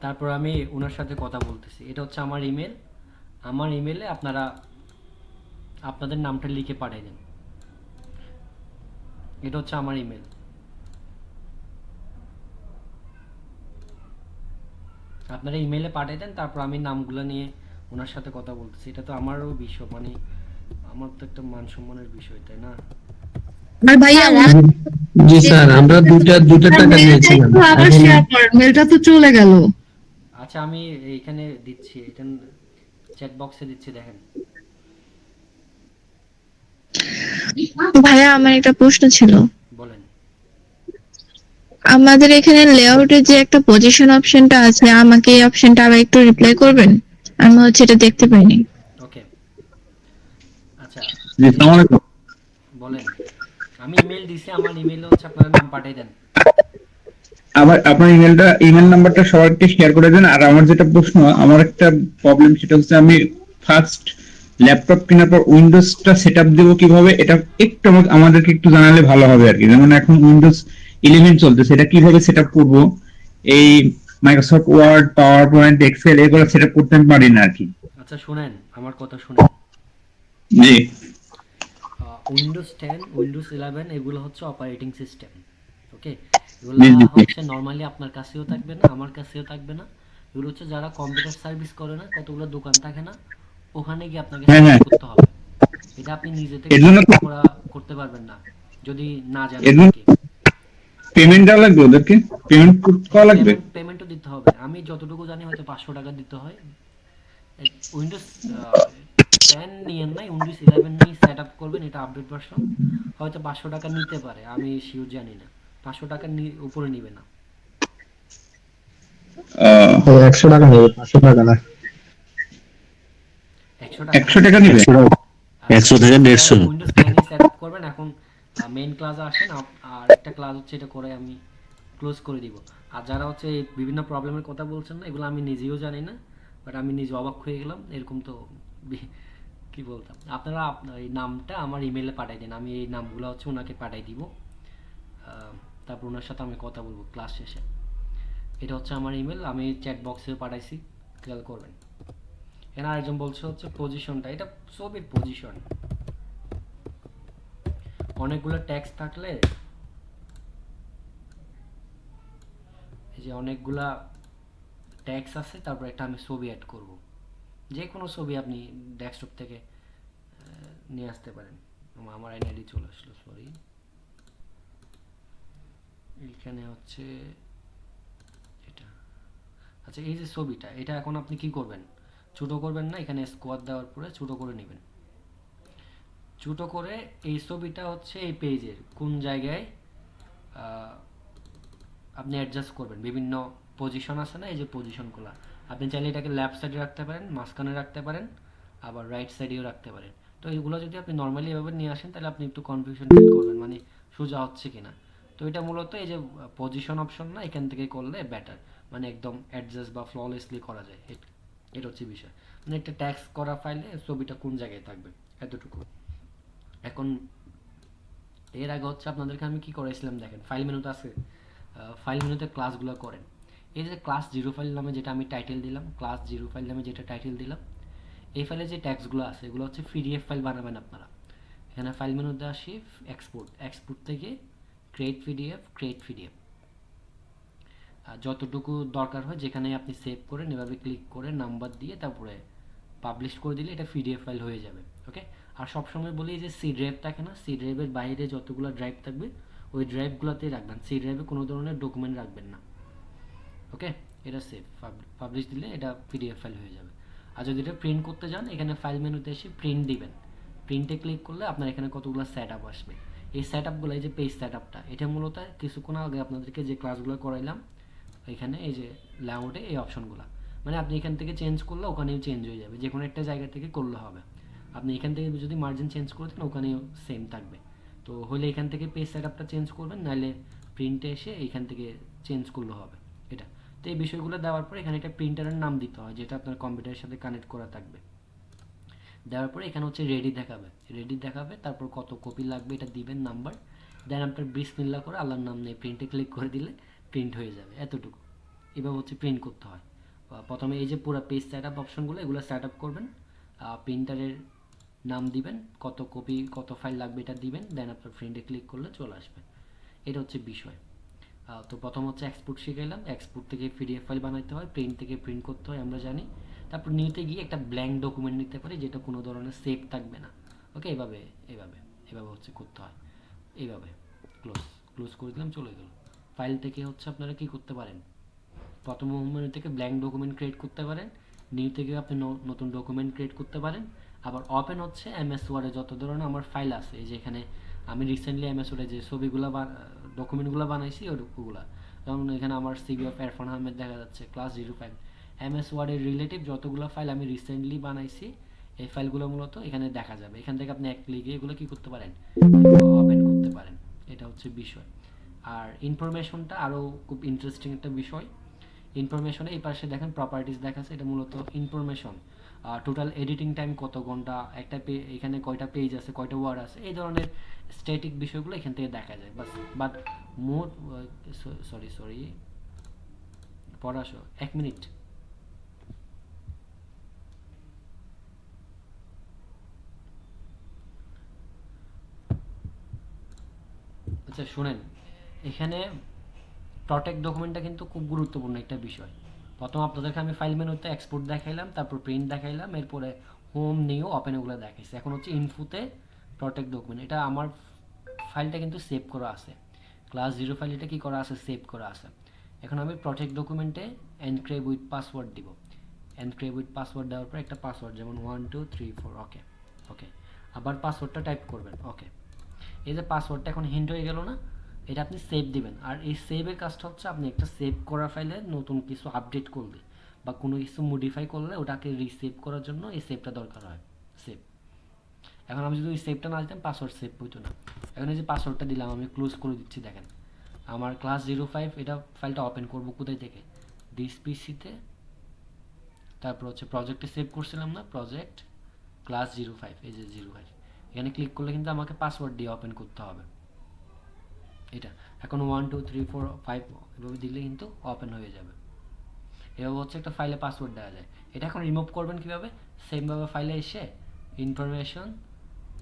তারপর আমি ওনার সাথে কথা বলতেছি। এটা হচ্ছে আমার ইমেল, আমার ইমেলে আপনারা আপনাদের নামটা লিখে পাঠিয়ে দেন। এটা হচ্ছে আমার ইমেল। আপনারা ইমেলে পাঠিয়ে দেন, তারপর আমি নামগুলো নিয়ে ওনার সাথে কথা বলতেছি। এটা তো আমারও বিষয়, মানে আমার তো একটা মান সম্মানের বিষয়, তাই না? আর ভাইয়া জি স্যার, আমরা দুটা টাকা নিয়েছিলাম। একটু আবার এখন শেয়ার করেন, মেলটা তো চলে গেল। আচ্ছা আমি এইখানে দিচ্ছি, এটা চ্যাট বক্সে দিচ্ছি, দেখেন। ভাইয়া আমার একটা প্রশ্ন ছিল। বলেন। আমাদের এখানে লেআউটের যে একটা পজিশন অপশনটা আছে, আমাকে এই অপশনটা আবার একটু রিপ্লাই করবেন, আমি হচ্ছে এটা দেখতে পাইনি। ওকে, আচ্ছা জি, আসসালামু আলাইকুম। বলেন। আমি ইমেল দিছি, আমার ইমেলে হচ্ছে আপনারা নাম পাঠিয়ে দেন। আপনার ইমেল নাম্বারটা সবাইকে শেয়ার করে দেন। আর আমার যেটা প্রশ্ন, আমার একটা প্রবলেম, সেটা হচ্ছে আমি ফার্স্ট ল্যাপটপ কেনার পর উইন্ডোজটা সেটআপ দেবো কিভাবে, এটা একটু আমাদেরকে একটু জানালে ভালো হবে আর কি। যেমন এখন উইন্ডোজ 11 চলতেছে, এটা কিভাবে সেটআপ করব, এই Microsoft Word, PowerPoint, Excel এগুলো সেটআপ করতে আমি পারি না আর কি। আচ্ছা শুনেন, আমার কথা শুনেন। জি উইন্ডোজ 10, উইন্ডোজ 11 এগুলো হচ্ছে অপারেটিং সিস্টেম। ওকে, এগুলো জি জি জি। হচ্ছে নর্মালি আপনার কাছেও থাকবে না, আমার কাছেও থাকবে না। এগুলো হচ্ছে যারা কম্পিউটার সার্ভিস করে না, কতগুলো দোকান থাকে না, ওখানে গিয়ে আপনাকে হ্যাঁ সার্চ হ্যাঁ, করতে হবে। এটা আপনি নিজে থেকে এর জন্য করতে পারবেন না যদি না এর জানেন জন্য আর কি। পেমেন্ট দেওয়া লাগবে ওদেরকে, পেমেন্ট করা লাগবে। পেমেন্টও দিতে হবে। আমি যতটুকু জানি হয়তো 500 টাকা দিতে হয়। উইন্ডোজ 10 নিয়েন নাই, উইন্ডোজ 11 নিয়ে সেট আপ করবেন, এটা আপডেট ভার্সন, হয়তো 500 টাকা নিতে পারে, আমি শিওর জানি না। 500 টাকার উপরে নিবে না। 100 টাকা নেবে, 500 টাকা না। 100 টাকা 100 টাকা নিবে। 100 থেকে 150। উইন্ডোজ 10 এ সেট আপ করবেন। এখন মেইন ক্লাসে আসেন, আর একটা ক্লাস হচ্ছে এটা করে আমি ক্লোজ করে দিব। আর যারা হচ্ছে এই বিভিন্ন প্রবলেমের কথা বলছেন না, এগুলো আমি নিজেও জানি না, বাট আমি নিজে অবাক হয়ে গেলাম। এরকম তো কি বলতাম। আপনারা এই নামটা আমার ইমেলে পাঠিয়ে দিন, আমি এই নামগুলো হচ্ছে ওনাকে পাঠিয়ে দিব। তারপর ওনার সাথে আমি কথা বলবো ক্লাস শেষে। এটা হচ্ছে আমার ইমেল, আমি চ্যাট বক্সে পাঠাইছি, খেয়াল করবেন। এখানে আরেকজন বলছে হচ্ছে পজিশনটা, এটা ছবির পজিশন। অনেকগুলো ট্যাক্স থাকলে, এই যে অনেকগুলা ট্যাক্স আছে, তারপর একটা আমি ছবি অ্যাড করব। যে কোনো ছবি আপনি ডেস্কটপ থেকে নিয়ে আসতে পারেন। আমার এনআইডি চলে আসলো, সরি। এখানে হচ্ছে এটা। আচ্ছা এই যে ছবিটা, এটা এখন আপনি কি করবেন, ছোট করবেন না, এখানে স্কোয়ার দেওয়ার পরে ছোট করে নেবেন। ছোট করে এই ছবিটা হচ্ছে এই পেজের কোন জায়গায় আপনি অ্যাডজাস্ট করবেন। বিভিন্ন পজিশন আছে না, এই যে পজিশনগুলো, আপনি চাইলে এটাকে লেফট সাইডে রাখতে পারেন, মাঝখানে রাখতে পারেন, আবার রাইট সাইডেও রাখতে পারেন। তো এইগুলো যদি আপনি নর্মালি এভাবে নিয়ে আসেন, তাহলে আপনি একটু কনফিউশন ফিল করবেন, মানে সোজা হচ্ছে কিনা। তো এটা মূলত এই যে পজিশন অপশন না, এখান থেকে করলে বেটার, মানে একদম অ্যাডজাস্ট বা ফ্ললেসলি করা যায়। এটা হচ্ছে বিষয়, মানে একটা ট্যাক্স করা ফাইলে ছবিটা কোন জায়গায় থাকবে, এতটুকু। এখন এর আগে হচ্ছে আপনাদেরকে আমি কি করেছিলাম দেখেন, ফাইল মেনুতে আছে, ফাইল মেনুতে ক্লাসগুলো করেন। এই যে ক্লাস 0 ফাইল নামে যেটা আমি টাইটেল দিলাম, ক্লাস 0 ফাইল নামে যেটা টাইটেল দিলাম, এই ফাইলে যে ট্যাক্সগুলো আছে এগুলো হচ্ছে পিডিএফ ফাইল বানাবেন আপনারা। এখানে ফাইল মেনুতে আসি, এক্সপোর্ট থেকে ক্রিয়েট পিডিএফ, যতটুকু দরকার হয় যেখানে আপনি সেভ করেন, এভাবে ক্লিক করে নাম্বার দিয়ে তারপরে পাবলিশ করে দিলে এটা পিডিএফ ফাইল হয়ে যাবে। ওকে, আর সবসময় বলি যে সি ড্রাইভ থাকে না, সি ড্রাইভের বাইরে যতগুলো ড্রাইভ থাকবে ওই ড্রাইভগুলোতেই রাখবেন, সি ড্রাইভে কোনো ধরনের ডকুমেন্ট রাখবেন না। ওকে, এটা সেভ পাবলিশ দিলে এটা পিডিএফ ফাইল হয়ে যাবে। আর যদি এটা প্রিন্ট করতে যান, এখানে ফাইল মেনুতে এসে প্রিন্ট দিবেন, প্রিন্টে ক্লিক করলে আপনার এখানে কতগুলো সেট আপ আসবে। এই সেট আপগুলো, এই যে পেজ সেট আপটা, এটা মূলত কিছুক্ষণ আগে আপনাদেরকে যে ক্লাসগুলো করাইলাম, এখানে এই যে লেআউটে এই অপশনগুলো, মানে আপনি এখান থেকে চেঞ্জ করলে ওখানেও চেঞ্জ হয়ে যাবে, যে কোনো একটা জায়গা থেকে করলে হবে। আপনি এখান থেকে যদি মার্জিন চেঞ্জ করে দেন, ওখানেও সেম থাকবে। তো হলে এখান থেকে পেজ সেটআপটা চেঞ্জ করবেন, নাহলে প্রিন্টে এসে এইখান থেকে চেঞ্জ করলে হবে এটা। তো এই বিষয়গুলো দেওয়ার পর এখানে একটা প্রিন্টারের নাম দিতে হয় যেটা আপনার কম্পিউটারের সাথে কানেক্ট করা থাকবে। দেওয়ার পরে এখানে হচ্ছে রেডি দেখাবে, তারপর কত কপি লাগবে এটা দিবেন নাম্বার, দেন আপনার বিসমিল্লাহ করে আল্লাহর নাম নিয়ে প্রিন্টে ক্লিক করে দিলে প্রিন্ট হয়ে যাবে, এতটুকু। এভাবে হচ্ছে প্রিন্ট করতে হয়। প্রথমে এই যে পুরো পেজ সেট আপ অপশনগুলো এগুলো সেট আপ করবেন, প্রিন্টারের নাম দিবেন, কত কপি কত ফাইল লাগবে এটা দিবেন, দেন আপনার প্রিন্টে ক্লিক করলে চলে আসবে। এটা হচ্ছে বিষয়। তো প্রথম হচ্ছে এক্সপোর্ট শিখাইলাম, এক্সপোর্ট থেকে পিডিএফ ফাইল বানাইতে হয়, প্রিন্ট থেকে প্রিন্ট করতে হয় আমরা জানি। তারপর নিতে গিয়ে একটা ব্ল্যাঙ্ক ডকুমেন্ট নিতে পারি যেটা কোনো ধরনের সেভ থাকবে না। ওকে, এভাবে হচ্ছে করতে হয়। এইভাবে ক্লোজ করে দিলাম, চলে গেল। ফাইল থেকে হচ্ছে আপনারা কি করতে পারেন, প্রথম মেনু থেকে ব্ল্যাঙ্ক ডকুমেন্ট ক্রিয়েট করতে পারেন, নিউ থেকে আপনি নতুন ডকুমেন্ট ক্রিয়েট করতে পারেন। আবার ওপেন হচ্ছে এমএস ওয়ার্ডে যত ধরনের আমার ফাইল আছে, এই যে এখানে আমি রিসেন্টলি এমএস ওয়ার্ডে যে ছবিগুলো ডকুমেন্টগুলো বানাইছি ওগুলো, যেমন এখানে আমার সিভি অফ এরফান আহমেদ দেখা যাচ্ছে, ক্লাস 05। এমএস ওয়ার্ডের রিলেটিভ যতগুলো ফাইল আমি রিসেন্টলি বানাইছি এই ফাইলগুলো মূলত এখানে দেখা যাবে। এখান থেকে আপনি এক ক্লিকে এগুলো কি করতে পারেন, ওপেন করতে পারেন। এটা হচ্ছে বিষয়। আর ইনফরমেশনটা আরও খুব ইন্টারেস্টিং একটা বিষয়। ইনফরমেশনে এই পাশে দেখেন প্রপার্টিজ দেখাচ্ছে, এটা মূলত ইনফরমেশন। টোটাল এডিটিং টাইম কত ঘন্টা, একটা এখানে কয়টা পেজ আছে, কয়টা ওয়ার্ড আছে, এই ধরনের স্ট্যাটিক বিষয়গুলো এখান থেকে দেখা যায়। বাট মোর সরি পড়াশো 1 মিনিট। আচ্ছা শুনেন, এখানে প্রটেক্ট ডকুমেন্টটা কিন্তু খুব গুরুত্বপূর্ণ একটা বিষয়। প্রথম আপনাদেরকে আমি ফাইল মেনুতে এক্সপোর্ট দেখাইলাম, তারপর প্রিন্ট দেখাইলাম, এরপরে হোম নিউ ওপেন এগুলো দেখাইছি। এখন হচ্ছে ইনফোতে প্রটেক্ট ডকুমেন্ট, এটা আমার ফাইলটা কিন্তু সেভ করা আছে, ক্লাস 0 ফাইল এটা কি করা আছে, সেভ করা আছে। এখন আমি প্রটেক্ট ডকুমেন্টে এনক্রিপ্ট উইথ পাসওয়ার্ড দিব। এনক্রিপ্ট উইথ পাসওয়ার্ড দেওয়ার পর একটা পাসওয়ার্ড যেমন 1 2 3 4 ওকে আবার পাসওয়ার্ডটা টাইপ করবেন। ওকে, এই যে পাসওয়ার্ডটা এখন হিন্ট হয়ে গেল না, এটা আপনি সেভ দিবেন। আর এই সেভের কাজটা হচ্ছে আপনি একটা সেভ করা ফাইলে নতুন কিছু আপডেট করলে বা কোনো কিছু মডিফাই করলে ওটাকে রিসেভ করার জন্য এই সেভটা দরকার হয়, সেভ। এখন আমি যদি ওই সেভটা না দিতাম পাসওয়ার্ড সেভ হইতো না। এখন এই যে পাসওয়ার্ডটা দিলাম, আমি ক্লোজ করে দিচ্ছি। দেখেন আমার ক্লাস 05 এটা ফাইলটা ওপেন করবো কোথায় থেকে, দিস পিসিতে, তারপর হচ্ছে প্রজেক্টে সেভ করছিলাম না, প্রজেক্ট ক্লাস 05, এই যে 05, এখানে ক্লিক করলে কিন্তু আমাকে পাসওয়ার্ড দিয়ে ওপেন করতে হবে এটা। এখন 1 2 3 4 5 এভাবে দিলে কিন্তু ওপেন হয়ে যাবে। এভাবে হচ্ছে একটা ফাইলে পাসওয়ার্ড দেওয়া যায়। এটা এখন রিমুভ করবেন কিভাবে, সেমভাবে ফাইলে এসে information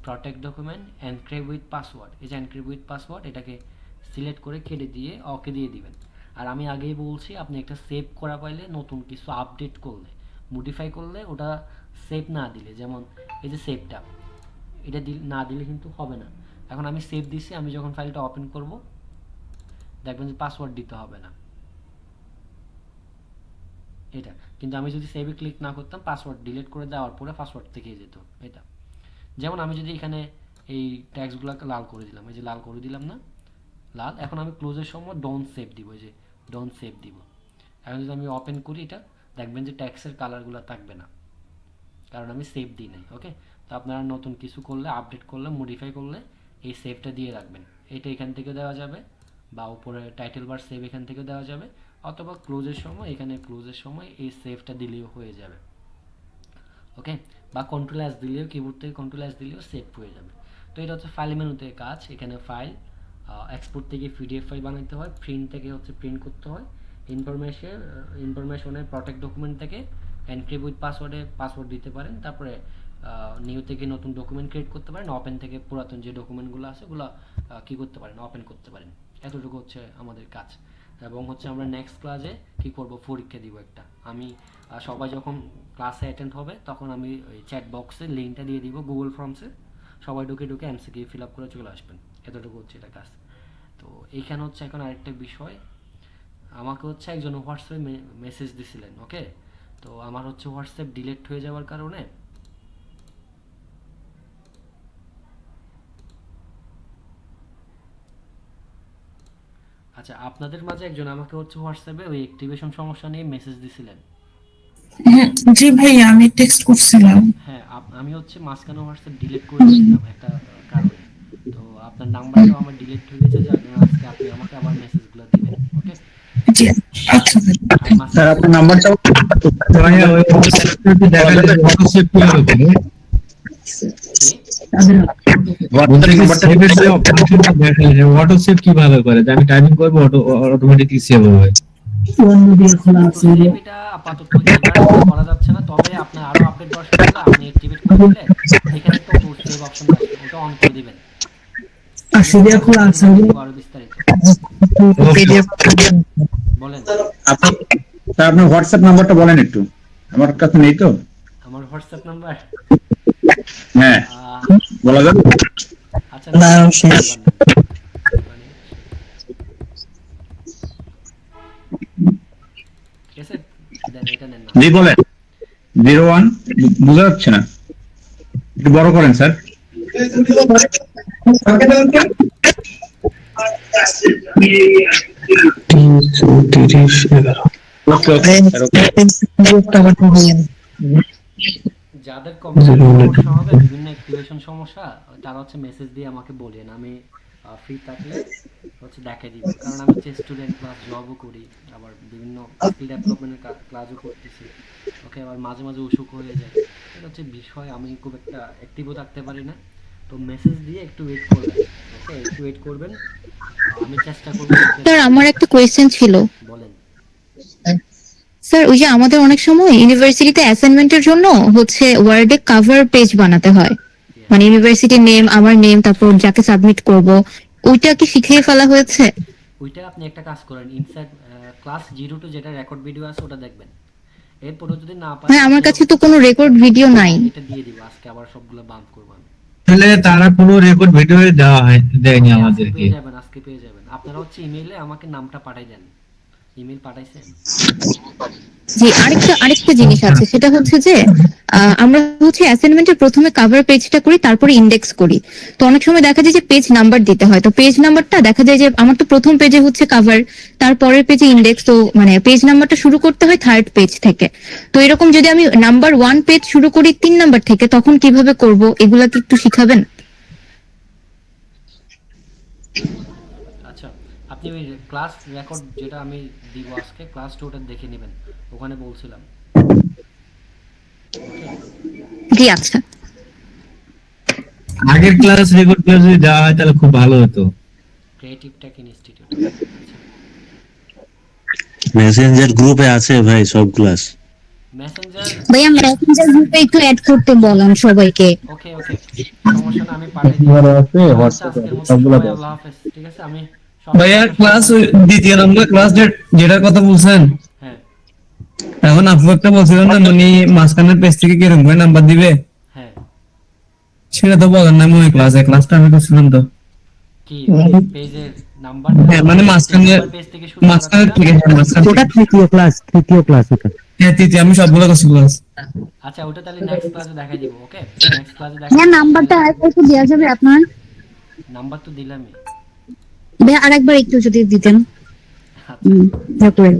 protect document encrypt with password, এই যে এনক্রিপ্ট উইথ পাসওয়ার্ড এটাকে সিলেক্ট করে কেটে দিয়ে ওকে দিয়ে দিবেন। আর আমি আগেই বলছি আপনি একটা সেভ করা ফাইলে নতুন কিছু আপডেট করলে মডিফাই করলে ওটা সেভ না দিলে, যেমন এই যে সেভটা এটা না দিলে কিন্তু হবে না। এখন আমি সেভ দিছি, আমি যখন ফাইলটা ওপেন করব দেখবেন যে পাসওয়ার্ড দিতে হবে না এটা। কিন্তু আমি যদি সেভে ক্লিক না করতাম পাসওয়ার্ড ডিলিট করে দেওয়ার পরে পাসওয়ার্ড থেকে যেত এটা। যেমন আমি যদি এখানে এই ট্যাক্সগুলোকে লাল করে দিলাম, এই যে লাল করে দিলাম না, লাল। এখন আমি ক্লোজের সময় ডোন্ট সেভ দিব, এই যে ডোন্ট সেভ দিব। এখন যদি আমি ওপেন করি এটা দেখবেন যে ট্যাক্সের কালারগুলো থাকবে না, কারণ আমি সেভ দিই নাই। ওকে, তো আপনারা নতুন কিছু করলে আপডেট করলে মডিফাই করলে এই সেভটা দিয়ে রাখবেন। এটা এখান থেকে দেওয়া যাবে বা উপরে টাইটেল বার সেভ এখান থেকে দেওয়া যাবে, অথবা ক্লোজের সময় এখানে ক্লোজের সময় এই সেভটা দিলেও হয়ে যাবে। ওকে, বা কন্ট্রোল এস দিলেও, কিবোর্ড থেকে কন্ট্রোল এস দিলেও সেভ হয়ে যাবে। তো এটা হচ্ছে ফাইল মেনুতে কাজ। এখানে ফাইল এক্সপোর্ট থেকে পিডিএফ ফাইল বানাইতে হয়, প্রিন্ট থেকে হচ্ছে প্রিন্ট করতে হয়, ইনফরমেশনের প্রটেক্ট ডকুমেন্ট থেকে এনক্রিপ্ট উইথ পাসওয়ার্ডে পাসওয়ার্ড দিতে পারেন, তারপরে নিউ থেকে নতুন ডকুমেন্ট ক্রিয়েট করতে পারেন, ওপেন থেকে পুরাতন যে ডকুমেন্টগুলো আছে ওগুলো কি করতে পারেন, ওপেন করতে পারেন। এতটুকু হচ্ছে আমাদের কাজ। এবং হচ্ছে আমরা নেক্সট ক্লাসে কি করব, পরীক্ষা দিব একটা। আমি সবাই যখন ক্লাসে অ্যাটেন্ড হবে তখন আমি ওই চ্যাট বক্সে লিঙ্কটা দিয়ে দিব গুগল ফর্মসে, সবাই ঢুকে এমসিকিউ ফিল আপ করে চলে আসবেন। এতটুকু হচ্ছে এটা কাজ। তো এইখানে হচ্ছে এখন আরেকটা বিষয়, আমাকে হচ্ছে একজন হোয়াটসঅ্যাপে মেসেজ দিছিলেন। ওকে, তো আমার হচ্ছে হোয়াটসঅ্যাপ ডিলিট হয়ে যাওয়ার কারণে আচ্ছা আপনাদের মাঝে একজন আমাকে হচ্ছে হোয়াটসঅ্যাপে ওই অ্যাক্টিভেশন সমস্যা নিয়ে মেসেজ দিছিলেন। হ্যাঁ জি ভাইয়া, আমি টেক্সট করছিলাম। হ্যাঁ, আমি হচ্ছে মাঝখানে হোয়াটসঅ্যাপ ডিলিট করে দিয়েছিলাম একটা কারণে। তো আপনার নাম্বারটাও আমার ডিলিট হয়ে গেছে, যার জন্য আজকে আপনি আমাকে আবার মেসেজগুলো দিবেন। ওকে, জি আচ্ছা ভাই। স্যার আপনার নাম্বারটা ভাইয়া ওই দেখা যায় হোয়াটসঅ্যাপ কিভাবে করে হোয়াটসঅ্যাপ কিভাবে করে যে আমি টাইপিং করবো অটোমেটিকলি সেভ হবে। এটা আপাতত এবার করা যাচ্ছে না, তবে আপনার আরো আপডেট ভার্সন হলে আপনি অ্যাক্টিভেট করে দিলে এখানে একটা অটো সেভ অপশন আসবে, ওটা অন করে দিবেন। আরো বিস্তারিত বলেন। আপনি স্যার আপনার হোয়াটসঅ্যাপ নাম্বারটা বলেন একটু, আমার কাছে নেই তো। আমার হোয়াটসঅ্যাপ নাম্বার হ্যাঁ বলা যাবে? আচ্ছা না ঠিক আছে, দেন এটা নেন না। জি বলেন। 01 বোঝা যাচ্ছে না, একটু বড় করেন স্যার। যাদের কমিউনিকেশন সমস্যা হবে, বিভিন্ন অ্যাক্টিভেশন সমস্যা, তারা হচ্ছে মেসেজ দিয়ে আমাকে বলেন, আমি ফ্রি থাকলে হচ্ছে দেখাই দিব। কারণ আমি হচ্ছে স্টুডেন্ট প্লাস জবও করি, আবার বিভিন্ন স্কিল ডেভেলপমেন্টের ক্লাসও করতেছি। ওকে, আবার মাঝে মাঝে অসুখ হয়ে যায়, এটা হচ্ছে বিষয়, আমি খুব একটা অ্যাক্টিভও থাকতে পারি না। তো মেসেজ দিয়ে একটু ওয়েট করবেন, ওকে একটু ওয়েট করবেন, আমি চেষ্টা করব। স্যার আমার একটা কোয়েশ্চেন ছিল। বলেন। স্যার ওই যে আমাদের অনেক সময় ইউনিভার্সিটিতে অ্যাসাইনমেন্টের জন্য হচ্ছে ওয়ার্ডে কভার পেজ বানাতে হয়, মানে ইউনিভার্সিটির নেম, আমার নেম, তারপর যাকে সাবমিট করব, ওইটা কি শিখিয়ে ফেলা হয়েছে? ওইটা আপনি একটা কাজ করেন, ইনসাইড ক্লাস 02 যেটা রেকর্ড ভিডিও আছে ওটা দেখবেন। এরপরে যদি না পারেন, হ্যাঁ আমার কাছে তো কোনো রেকর্ড ভিডিও নাই। এটা দিয়ে দিব, আজকে আবার সবগুলো বাম্প করব আমি। তাহলে তারা কোনো রেকর্ড ভিডিও দেয়নি আমাদেরকে। পেয়ে যাবেন, আজকে পেয়ে যাবেন। আপনারা হচ্ছে ইমেইলে আমাকে নামটা পাঠাই দেন। ইমেল পাঠাইছেন? জি আরেকটা জিনিস আছে, সেটা হচ্ছে যে আমরা হচ্ছে অ্যাসাইনমেন্টের প্রথমে কভার পেজটা করি, তারপরে ইন্ডেক্স করি। তো অনেক সময় দেখা যায় যে পেজ নাম্বার দিতে হয়, তো পেজ নাম্বারটা দেখা যায় যে আমার তো প্রথম পেজে হচ্ছে কভার, তারপরের পেজে ইন্ডেক্স, তো মানে পেজ নাম্বারটা শুরু করতে হয় 3rd পেজ থেকে। তো এরকম যদি আমি নাম্বার 1 পেজ শুরু করি 3 নাম্বার থেকে, তখন কিভাবে করব, এগুলা কি একটু শিখাবেন? আচ্ছা, আপনি ওই ক্লাস রেকর্ড যেটা আমি দিব আজকে, ক্লাস 2টা দেখে নেবেন, ওখানে বলছিলাম। জি আচ্ছা। আগের ক্লাস রেকর্ড করে যদি দেওয়া হয় তাহলে খুব ভালো হতো। Creative take institute. মেসেঞ্জার গ্রুপে আছে ভাই সব ক্লাস। মেসেঞ্জার ভাইয়া মেসেঞ্জার গ্রুপে একটু অ্যাড করতে বলেন সবাইকে। ওকে সমস্যা না, আমি পাঠিয়ে দিই। আছে হোয়াটসঅ্যাপে সবগুলো আছে। আল্লাহ হাফেজ, ঠিক আছে। আমি ভাইয়া ক্লাস দ্বিতীয় নম্বর ক্লাস যেটার কথা বলছেন, হ্যাঁ এখন আপু একটা বলছিলেন না মানে মাঝখানের পেজ থেকে কিরকম করে নাম্বার দিবে, হ্যাঁ, সেটা তো বলেন না। আমি ওই ক্লাসটা আমি করছিলাম তো। কি পেজের নাম্বার? হ্যাঁ মানে পেজ থেকে শুরু ওটা তৃতীয় ক্লাস ওটা। হ্যাঁ তৃতীয়, আমি সবগুলো করছি ক্লাস। আচ্ছা, ওটা তাহলে নেক্সট ক্লাসে দেখাই দিব। ওকে, নেক্সট ক্লাসে হ্যাঁ নাম্বারটা আরেকটু দেওয়া যাবে আপনার? নাম্বার তো দিলামই। ভাইয়া আরেকবার একটু যদি দিতেন। তারপরে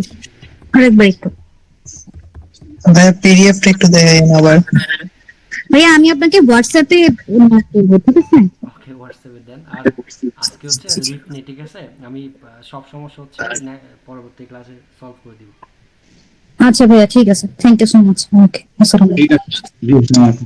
আরেকবার একটু ভাইয়া পিডিএফটা একটু দেখাইন আবার। ভাইয়া আমি আপনাকে হোয়াটসঅ্যাপে করব, ঠিক আছে? ওকে, হোয়াটসঅ্যাপে দেন। আর আজকে হচ্ছে লিভ নেই, ঠিক আছে। আমি সব সমস্যা হচ্ছে পরবর্তী ক্লাসে সলভ করে দিব। আচ্ছা ভাইয়া ঠিক আছে, থ্যাংক ইউ সো মাচ। ওকে আসসালামু আলাইকুম। ঠিক আছে।